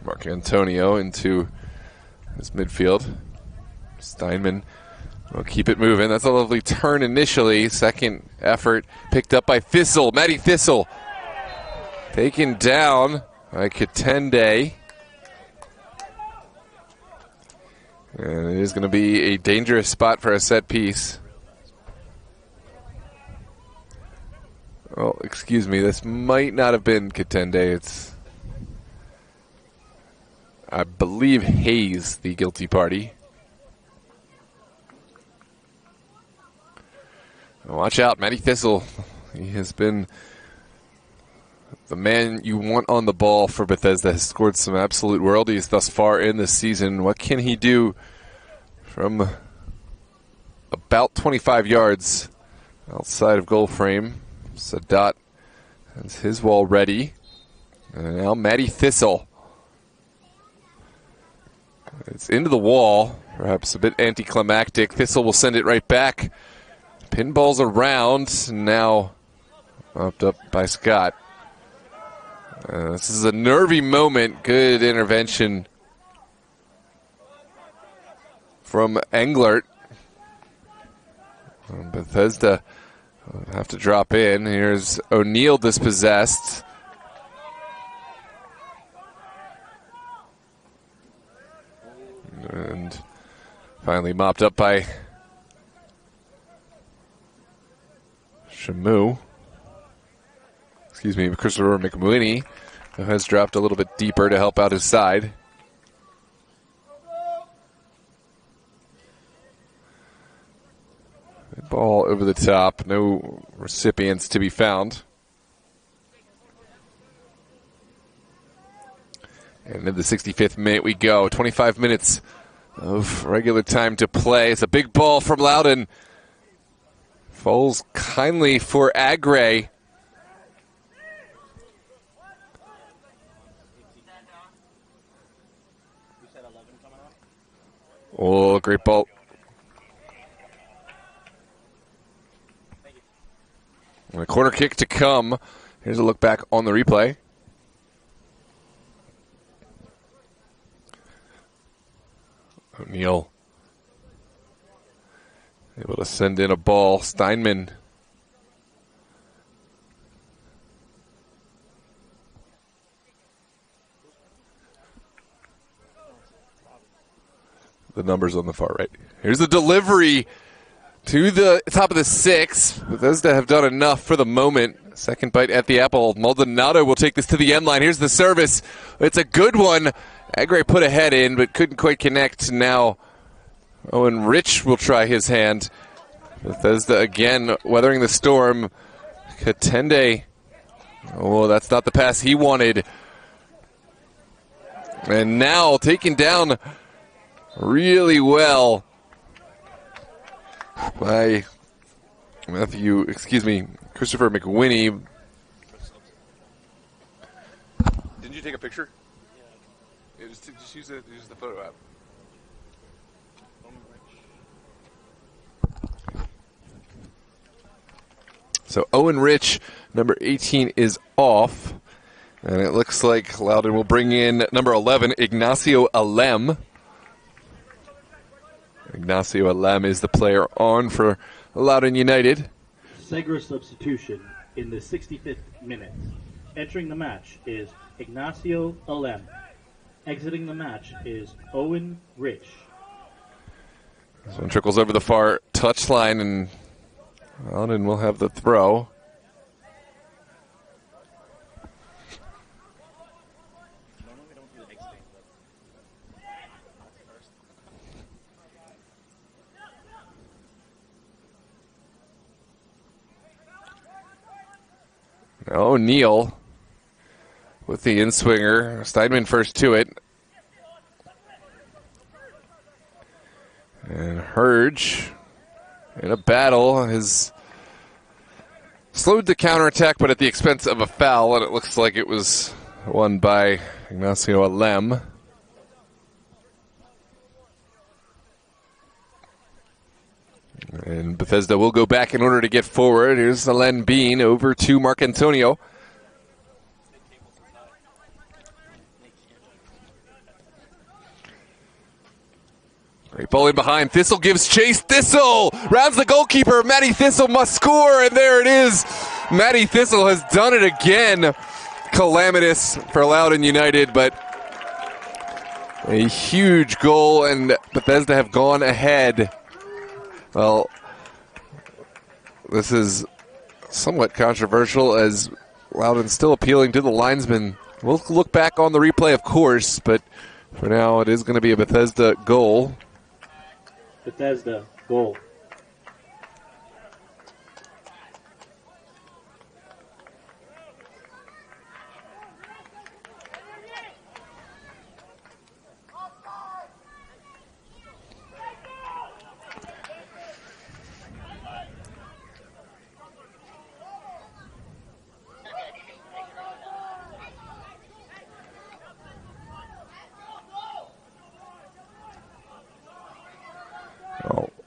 Mark Antonio into his midfield. Steinman will keep it moving. That's a lovely turn initially. Second effort picked up by Thistle. Matty Thistle taken down by Katende. And it is going to be a dangerous spot for a set piece. Oh, excuse me. This might not have been Katende. It's, I believe, Hayes, the guilty party. Watch out, Matty Thistle. He has been the man you want on the ball for Bethesda. Has scored some absolute worldies thus far in this season. What can he do from about 25 yards outside of goal frame? Sadat has his wall ready. And now Matty Thistle. It's into the wall. Perhaps a bit anticlimactic. Thistle will send it right back. Pinballs around. Now mopped up by Scott. This is a nervy moment. Good intervention from Englert. Bethesda will have to drop in. Here's O'Neal dispossessed. And finally mopped up by Shamu. Excuse me, Christopher McMwinnie, who has dropped a little bit deeper to help out his side. Ball over the top, no recipients to be found. And in the 65th minute we go. 25 minutes of regular time to play. It's a big ball from Loudoun. Falls kindly for Agre. Oh, great ball. And a corner kick to come. Here's a look back on the replay. O'Neal able to send in a ball. Steinman. The numbers on the far right. Here's the delivery to the top of the six. Bethesda have done enough for the moment. Second bite at the apple. Maldonado will take this to the end line. Here's the service. It's a good one. Agre put a head in, but couldn't quite connect. Now Owen Rich will try his hand. Bethesda again weathering the storm. Katende. Oh, that's not the pass he wanted. And now taken down really well by Christopher McWhinney. Didn't you take a picture? Yeah, just use the photo app. So Owen Rich, number 18, is off. And it looks like Loudoun will bring in number 11, Ignacio Alem. Ignacio Alem is the player on for Loudoun United. Segra substitution in the 65th minute. Entering the match is Ignacio Alem. Exiting the match is Owen Rich. This one trickles over the far touchline, and Loudoun will have the throw. O'Neal with the in-swinger. Steinman first to it. And Hurge in a battle has slowed the counterattack, but at the expense of a foul, and it looks like it was won by Ignacio Alem. And Bethesda will go back in order to get forward. Here's Alen Bean over to Mark Antonio. Great ball in behind. Thistle gives chase. Thistle rounds the goalkeeper. Matty Thistle must score, and there it is. Matty Thistle has done it again. Calamitous for Loudoun United, but a huge goal, and Bethesda have gone ahead. Well, this is somewhat controversial as Loudoun's still appealing to the linesman. We'll look back on the replay, of course, but for now it is going to be a Bethesda goal. Bethesda goal.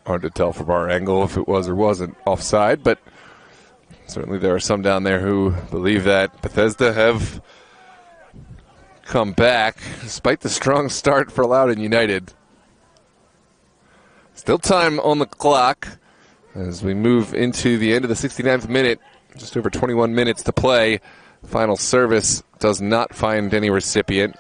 Hard to tell from our angle if it was or wasn't offside, but certainly there are some down there who believe that Bethesda have come back despite the strong start for Loudoun United. Still time on the clock as we move into the end of the 69th minute. Just over 21 minutes to play. Final service does not find any recipient.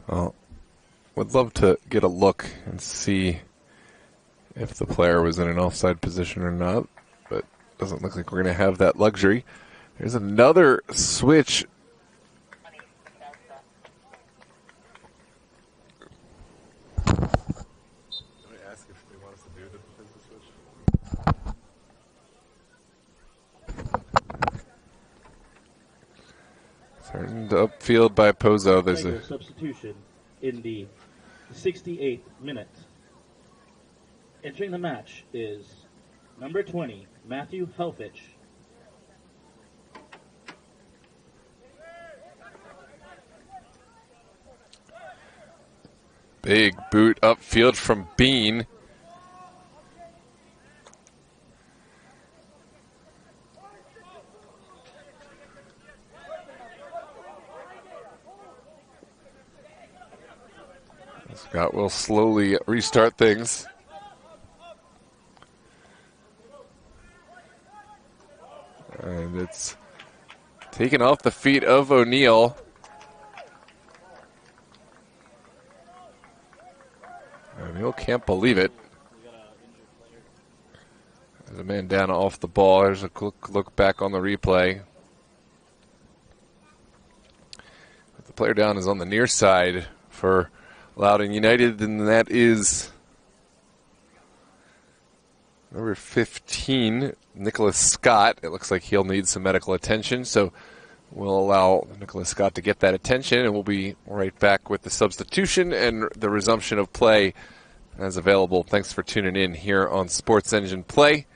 Well, would love to get a look and see if the player was in an offside position or not, but doesn't look like we're going to have that luxury. There's another switch. Let me ask if they want us to do the switch. Turned upfield by Pozo. There's a substitution in the 68th minute. Entering the match is number 20, Matthew Helfich. big boot upfield from Bean. Scott will slowly restart things. And it's taken off the feet of O'Neal. O'Neal can't believe it. There's a man down off the ball. There's a quick look back on the replay. The player down is on the near side for Loudoun United, and that is number 15, Nicholas Scott. It looks like he'll need some medical attention, so we'll allow Nicholas Scott to get that attention, and we'll be right back with the substitution and the resumption of play as available. Thanks for tuning in here on Sports Engine Play.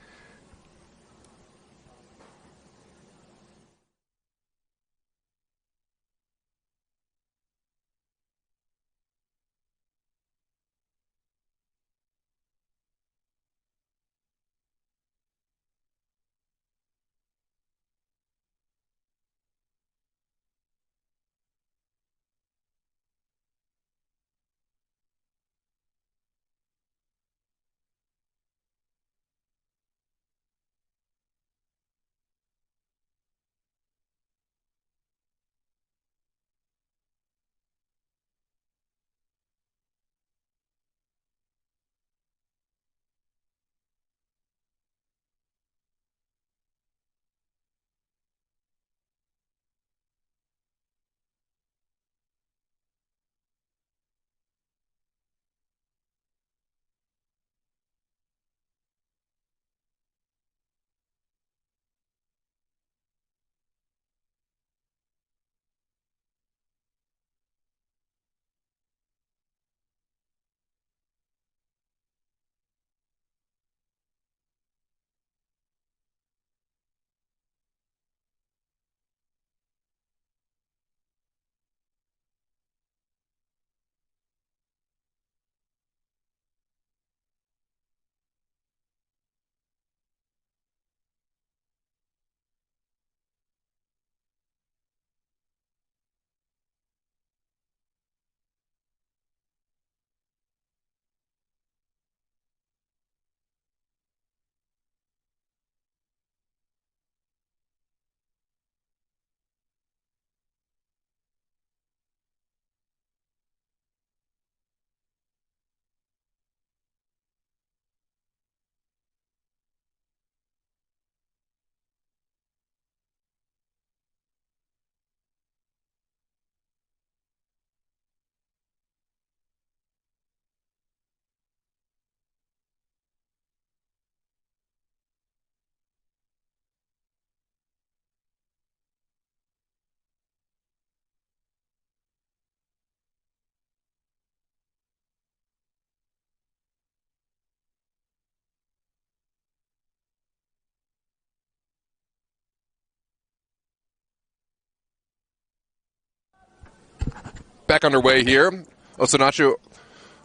back underway here. Osinachi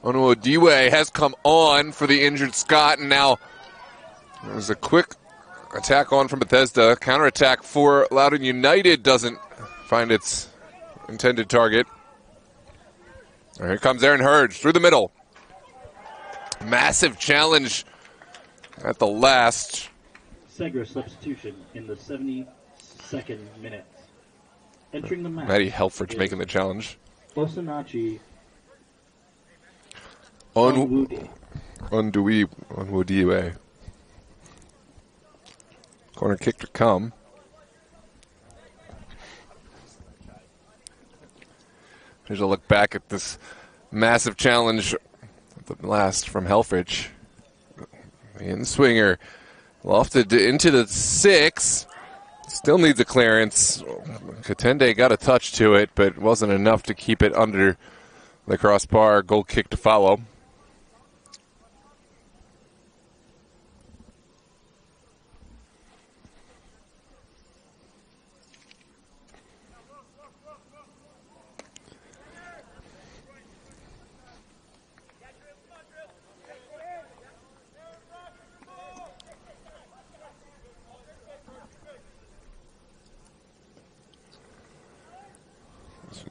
Onuodiwe has come on for the injured Scott, and now there's a quick attack on from Bethesda. Counterattack for Loudoun United doesn't find its intended target. Here comes Aaron Hurge through the middle. Massive challenge at the last. Segra substitution in the 72nd minute. Entering the match. Matty Helfrich making the challenge. Osinachi Onwudiwe. Corner kick to come. Here's a look back at this massive challenge at the last from Helfrich. The in-swinger lofted into the 6. Still needs a clearance. Katende got a touch to it, but it wasn't enough to keep it under the crossbar. Goal kick to follow.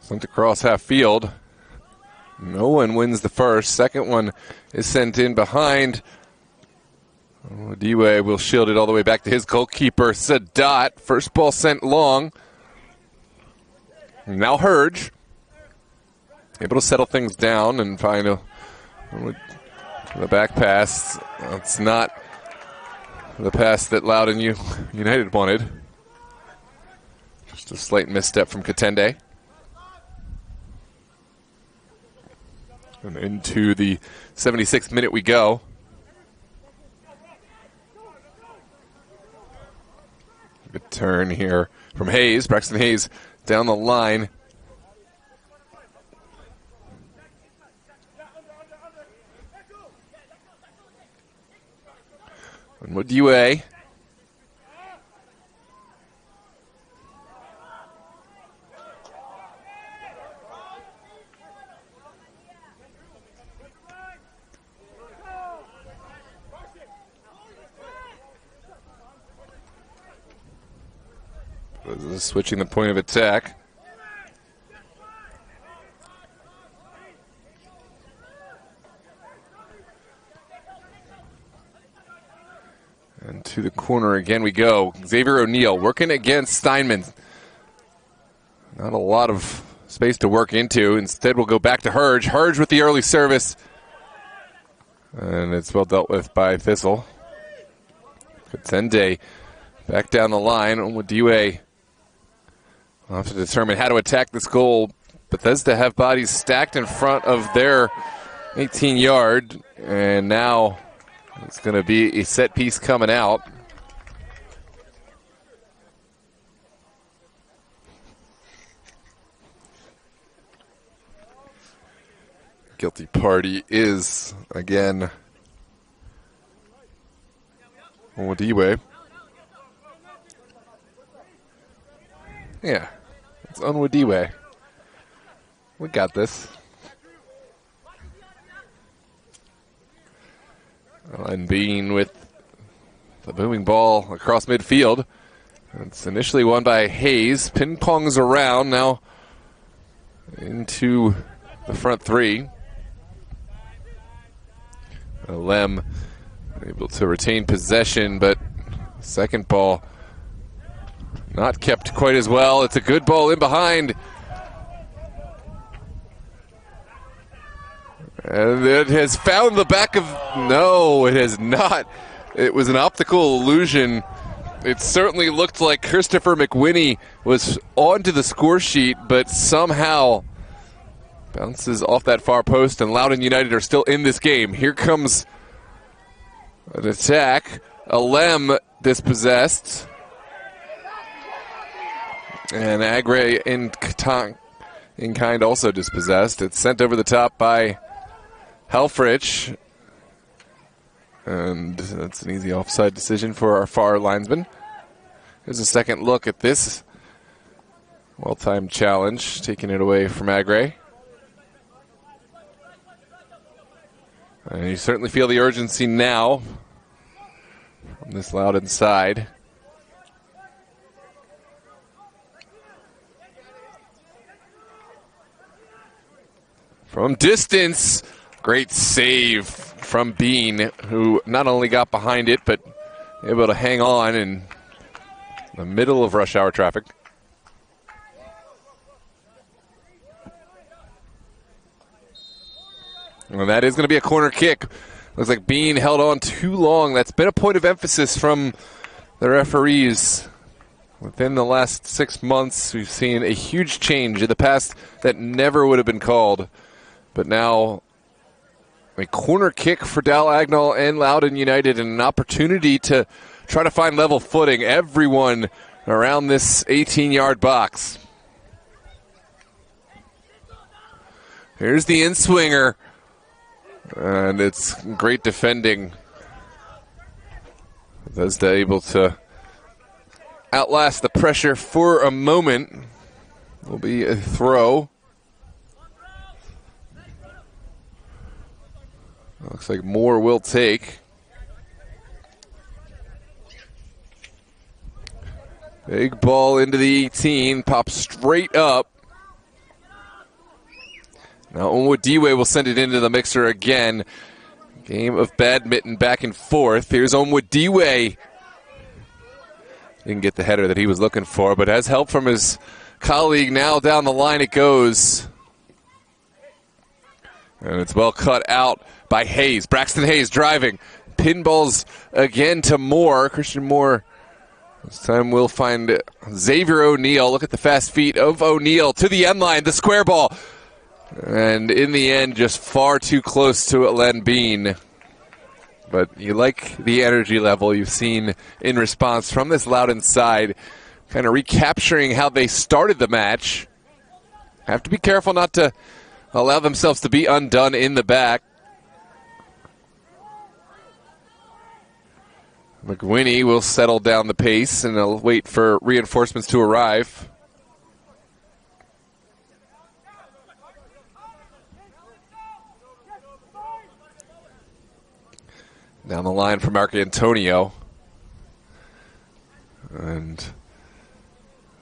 Sent across half field. No one wins the first. Second one is sent in behind. Diwe will shield it all the way back to his goalkeeper, Sadat. First ball sent long. Now Hurge. Able to settle things down and find the back pass. It's not the pass that Loudoun United wanted. Just a slight misstep from Katende. And into the 76th minute we go. Good turn here from Hayes. Braxton Hayes down the line. And Modiwe. Switching the point of attack. And to the corner again we go. Xavier O'Neill working against Steinman. Not a lot of space to work into. Instead we'll go back to Hurge. Hurge with the early service. And it's well dealt with by Thistle. Katende back down the line. Onwudiwe will have to determine how to attack this goal. Bethesda have bodies stacked in front of their 18-yard, and now it's going to be a set piece coming out. Guilty party is, again, Onwudiwe. Yeah, it's Onwudiwe. We got this. And Bean with the booming ball across midfield. It's initially won by Hayes. Ping pongs around now into the front three. Lem able to retain possession, but second ball not kept quite as well. It's a good ball in behind. And it has found the back of... No, it has not. It was an optical illusion. It certainly looked like Christopher McWhinney was onto the score sheet, but somehow bounces off that far post, and Loudoun United are still in this game. Here comes an attack. Alem dispossessed. And Agre in kind also dispossessed. It's sent over the top by Helfrich. And that's an easy offside decision for our far linesman. Here's a second look at this well-timed challenge, taking it away from Agre. And you certainly feel the urgency now from this Loudoun side. From distance, great save from Bean, who not only got behind it, but able to hang on in the middle of rush hour traffic. And that is going to be a corner kick. Looks like Bean held on too long. That's been a point of emphasis from the referees. Within the last 6 months, we've seen a huge change. In the past, that never would have been called. But now, a corner kick for Dal Agnall and Loudoun United, and an opportunity to try to find level footing. Everyone around this 18-yard box. Here's the in-swinger. And it's great defending. Bethesda able to outlast the pressure for a moment. Will be a throw. Looks like Moore will take. Big ball into the 18, pops straight up. Now Onwodiwe will send it into the mixer again. Game of badminton back and forth. Here's Onwodiwe. Didn't get the header that he was looking for, but has help from his colleague. Now down the line it goes. And it's well cut out by Hayes. Braxton Hayes driving. Pinballs again to Moore. Christian Moore. This time we'll find Xavier O'Neill. Look at the fast feet of O'Neill to the end line. The square ball. And in the end, just far too close to Len Bean. But you like the energy level you've seen in response from this Loudoun side. Kind of recapturing how they started the match. Have to be careful not to allow themselves to be undone in the back. McWinney will settle down the pace and they'll wait for reinforcements to arrive. Down the line for Mark Antonio. And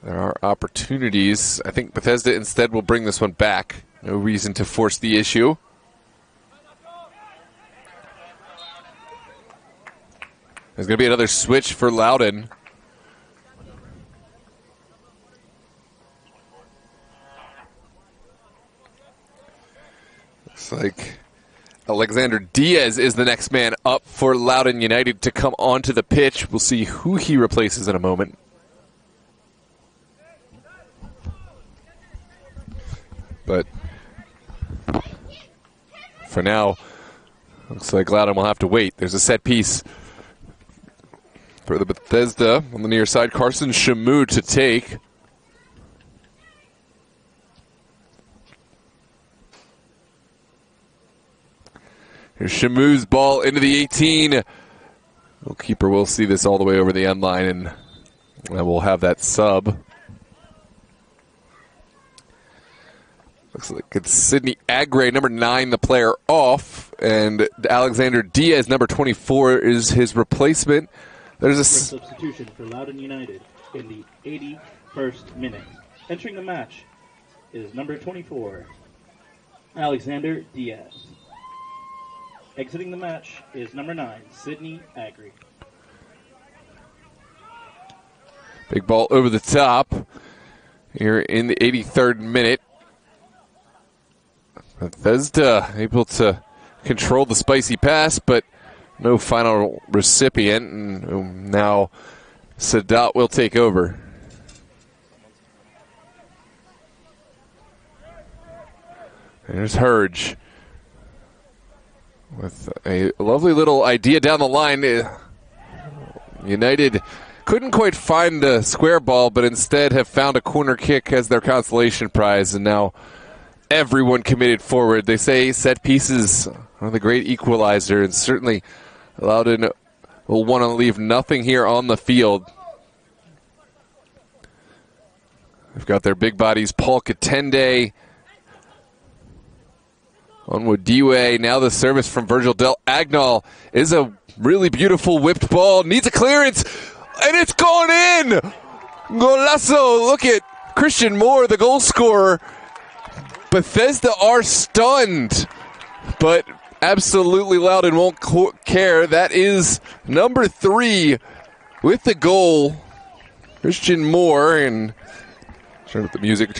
there are opportunities. I think Bethesda instead will bring this one back. No reason to force the issue. There's going to be another switch for Loudoun. Looks like Alexander Diaz is the next man up for Loudoun United to come onto the pitch. We'll see who he replaces in a moment. But for now, looks like Loudoun will have to wait. There's a set piece for the Bethesda on the near side. Carson Shamu to take. Here's Shamu's ball into the 18. Goalkeeper will see this all the way over the end line, and we'll have that sub. Looks like it's Sidney Agre, number 9, the player off, and Alexander Diaz, number 24, is his replacement. There's a substitution for Loudoun United in the 81st minute. Entering the match is number 24, Alexander Diaz. Exiting the match is number 9, Sidney Agri. Big ball over the top here in the 83rd minute. Bethesda able to control the spicy pass, but no final recipient. And now Sadat will take over. There's Hurge with a lovely little idea down the line. United couldn't quite find the square ball, but instead have found a corner kick as their consolation prize, and now everyone committed forward. They say set pieces are the great equalizer, and certainly Loudoun will want to leave nothing here on the field. They've got their big bodies, Paul Katende on Wadiwe. Now the service from Virgil Del Agnol is a really beautiful whipped ball. Needs a clearance, and it's gone in! Golazo! Look at Christian Moore, the goal scorer. Bethesda are stunned, but absolutely Loudoun won't care. That is number 3 with the goal. Christian Moore, and turn up the music.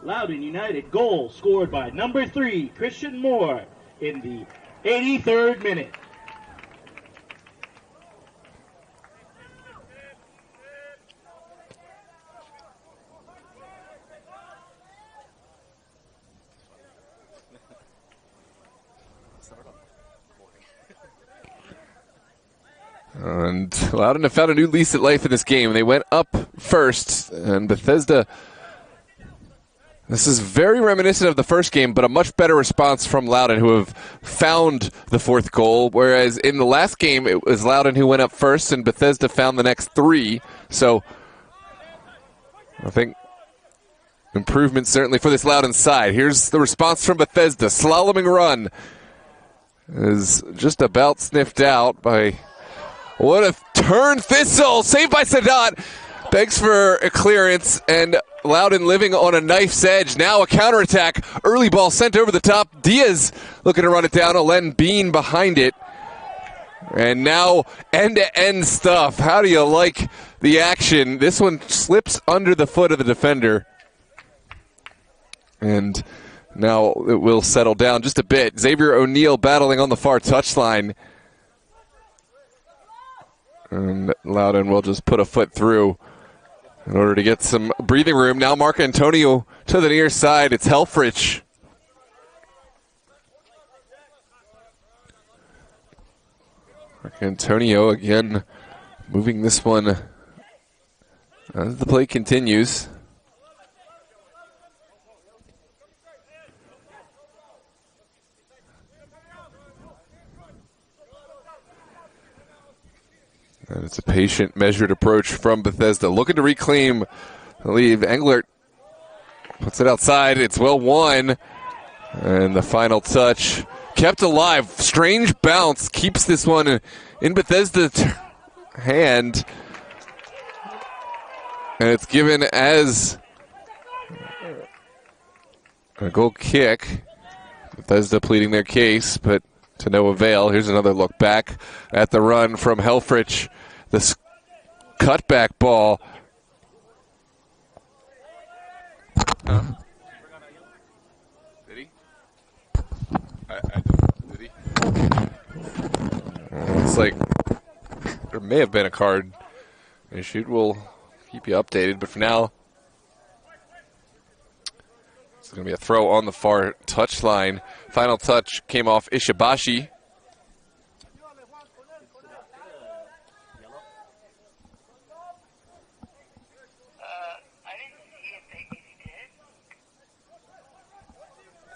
Loudoun United goal scored by number 3, Christian Moore, in the 83rd minute. And Loudoun have found a new lease at life in this game. They went up first, and Bethesda, this is very reminiscent of the first game, but a much better response from Loudoun, who have found the 4th goal, whereas in the last game, it was Loudoun who went up first, and Bethesda found the next 3. So I think improvement certainly for this Loudoun side. Here's the response from Bethesda. Slaloming run is just about sniffed out by... What a turn! Thistle! Saved by Sadat! Begs for a clearance, and Loudoun living on a knife's edge. Now a counterattack. Early ball sent over the top. Diaz looking to run it down. Alen Bean behind it. And now end-to-end stuff. How do you like the action? This one slips under the foot of the defender. And now it will settle down just a bit. Xavier O'Neal battling on the far touchline. And Loudoun will just put a foot through in order to get some breathing room. Now Marc Antonio to the near side. It's Helfrich. Marc Antonio again moving this one as the play continues. And it's a patient, measured approach from Bethesda. Looking to reclaim the lead. Englert puts it outside. It's well won. And the final touch kept alive. Strange bounce keeps this one in Bethesda's hand. And it's given as a goal kick. Bethesda pleading their case, but to no avail. Here's another look back at the run from Helfrich. This cutback ball. Did he? Did he? Looks like there may have been a card issued. We'll keep you updated, but for now, it's going to be a throw on the far touchline. Final touch came off Ishibashi.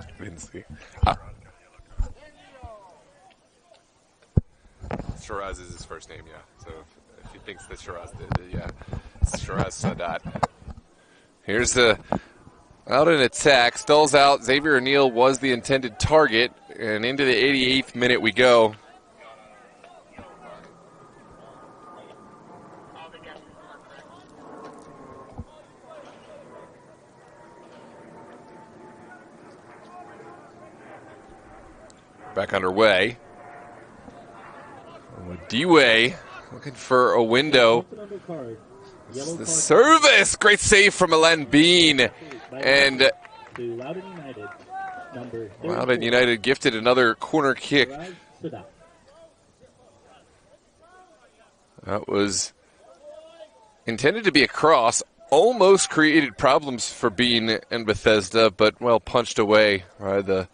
I didn't see. Shiraz is his first name, yeah. So if he thinks that Shiraz did it, yeah. It's Shiraz Sadat. Here's the Loudoun attack. Stalls out. Xavier O'Neal was the intended target. And into the 88th minute we go. Back underway. D-Way looking for a window. The service! Great save from Alen Bean. And Loudoun United gifted another corner kick. That was intended to be a cross. Almost created problems for Bean and Bethesda, but well punched away by the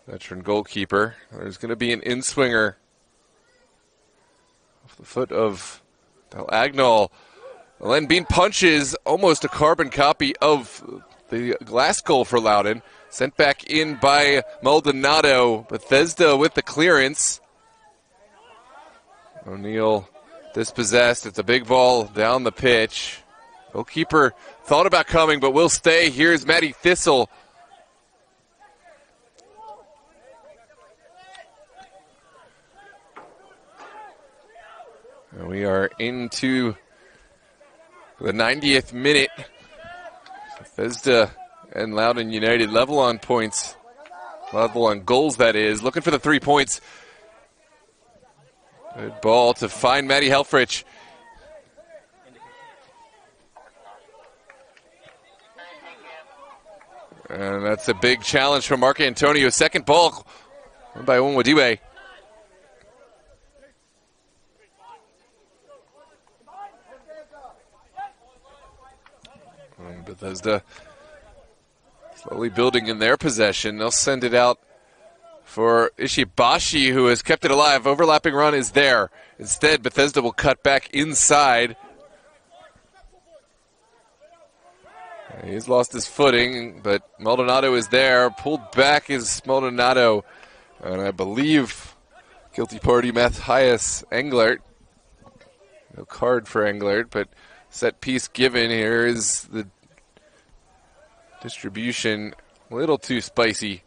veteran goalkeeper. There's going to be an in-swinger off the foot of Del Agnol. Len Bean punches almost a carbon copy of the last goal for Loudoun. Sent back in by Maldonado. Bethesda with the clearance. O'Neal dispossessed. It's a big ball down the pitch. Goalkeeper thought about coming, but will stay. Here's Matty Thistle. And we are into the 90th minute. Bethesda and Loudoun United level on points. Level on goals, that is. Looking for the 3 points. Good ball to find Matty Helfrich. And that's a big challenge from Mark Antonio. Second ball won by Onwadiwe. Bethesda slowly building in their possession. They'll send it out for Ishibashi, who has kept it alive. Overlapping run is there. Instead, Bethesda will cut back inside. He's lost his footing, but Maldonado is there. Pulled back is Maldonado. And I believe guilty party Matthias Englert. No card for Englert, but set piece given. Here is the distribution. A little too spicy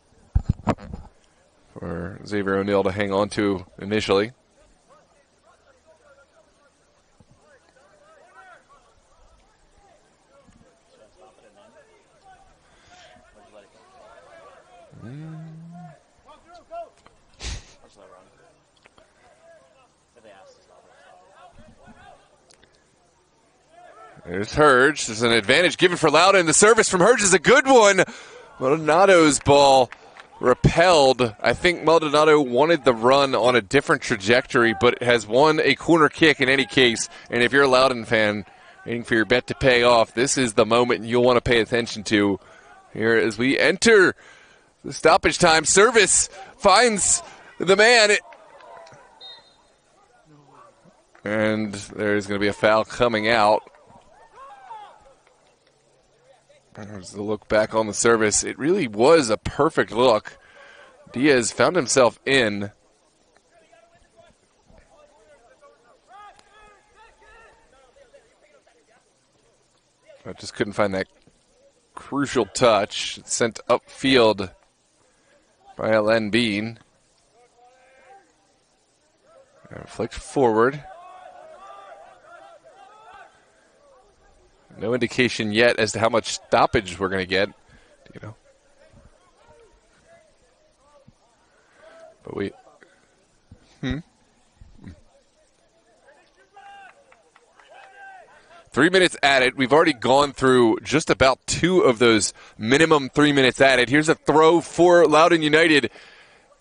for Xavier O'Neal to hang on to initially. There's Hurge. There's an advantage given for Loudoun. The service from Hurge is a good one. Maldonado's ball repelled. I think Maldonado wanted the run on a different trajectory, but has won a corner kick in any case. And if you're a Loudoun fan waiting for your bet to pay off, this is the moment you'll want to pay attention to. Here as we enter the stoppage time. Service finds the man. And there's going to be a foul coming out. There's the look back on the service. It really was a perfect look. Diaz found himself in. But just couldn't find that crucial touch. It's sent upfield by Len Bean. Flicked forward. No indication yet as to how much stoppage we're going to get. You know. But we... 3 minutes added. We've already gone through just about 2 of those minimum 3 minutes added. Here's a throw for Loudoun United.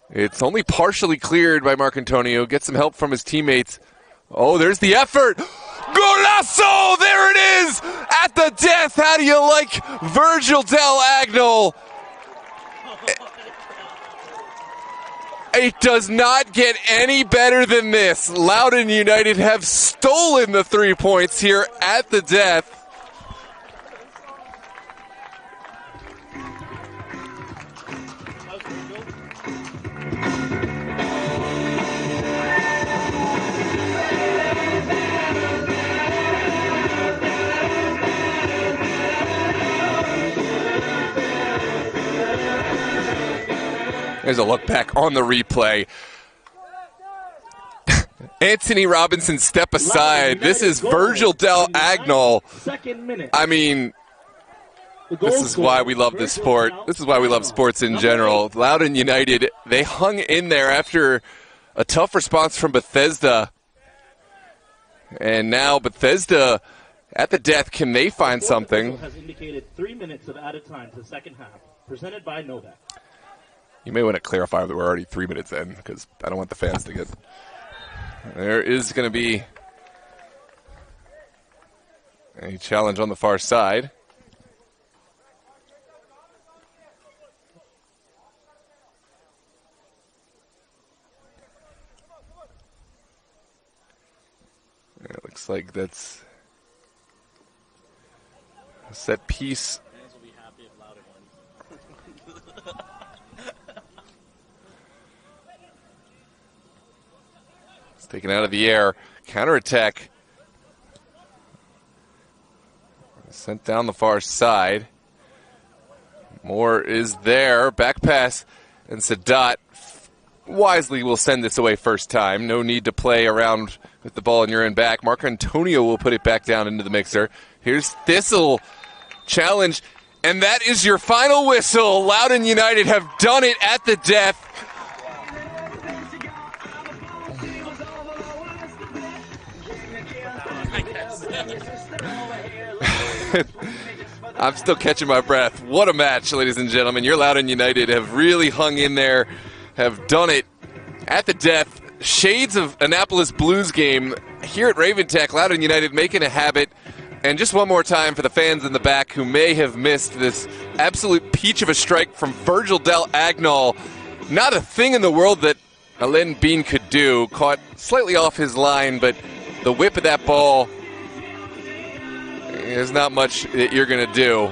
It's only partially cleared by Mark Antonio. Gets some help from his teammates. Oh, there's the effort. Golazo! There it is! At the death. How do you like Virgil Del Agnol? It does not get any better than this. Loudoun United have stolen the 3 points here at the death. There's a look back on the replay. Anthony Robinson, step aside. This is Virgil Del Agnol. I mean, this is why we love this sport. This is why we love sports in general. Loudoun United, they hung in there after a tough response from Bethesda. And now Bethesda at the death. Can they find something? Has indicated 3 minutes of added time to the second half. Presented by Novak. You may want to clarify that we're already 3 minutes in, because I don't want the fans to get... There is going to be a challenge on the far side. It looks like that's Set piece. Fans will be happy if Loudoun wins. It's taken out of the air. Counterattack. Sent down the far side. Moore is there. Back pass. And Sadat wisely will send this away first time. No need to play around with the ball in your end back. Mark Antonio will put it back down into the mixer. Here's Thistle. Challenge. And that is your final whistle. Loudoun United have done it at the death. I'm still catching my breath. What a match, ladies and gentlemen. Your Loudoun United have really hung in there, have done it at the death. Shades of Annapolis Blues game here at Raven Tech. Loudoun United making a habit. And just one more time for the fans in the back who may have missed this absolute peach of a strike from Virgil Del Agnol. Not a thing in the world that Alain Bean could do. Caught slightly off his line, but the whip of that ball, there's not much that you're going to do.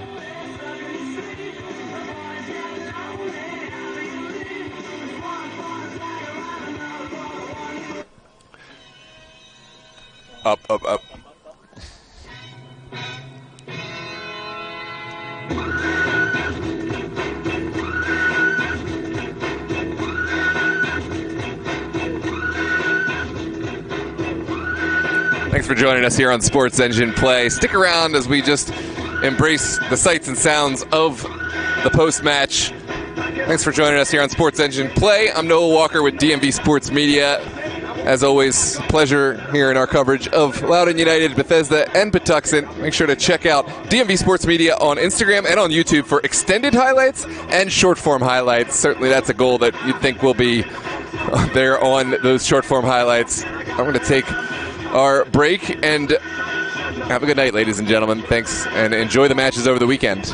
Up, up, up. Thanks for joining us here on Sports Engine Play. Stick around as we just embrace the sights and sounds of the post-match. Thanks for joining us here on Sports Engine Play. I'm Noah Walker with DMV Sports Media. As always, pleasure here in our coverage of Loudoun United, Bethesda, and Patuxent. Make sure to check out DMV Sports Media on Instagram and on YouTube for extended highlights and short-form highlights. Certainly that's a goal that you'd think will be there on those short-form highlights. I'm going to take our break and have a good night, ladies and gentlemen. Thanks, and enjoy the matches over the weekend.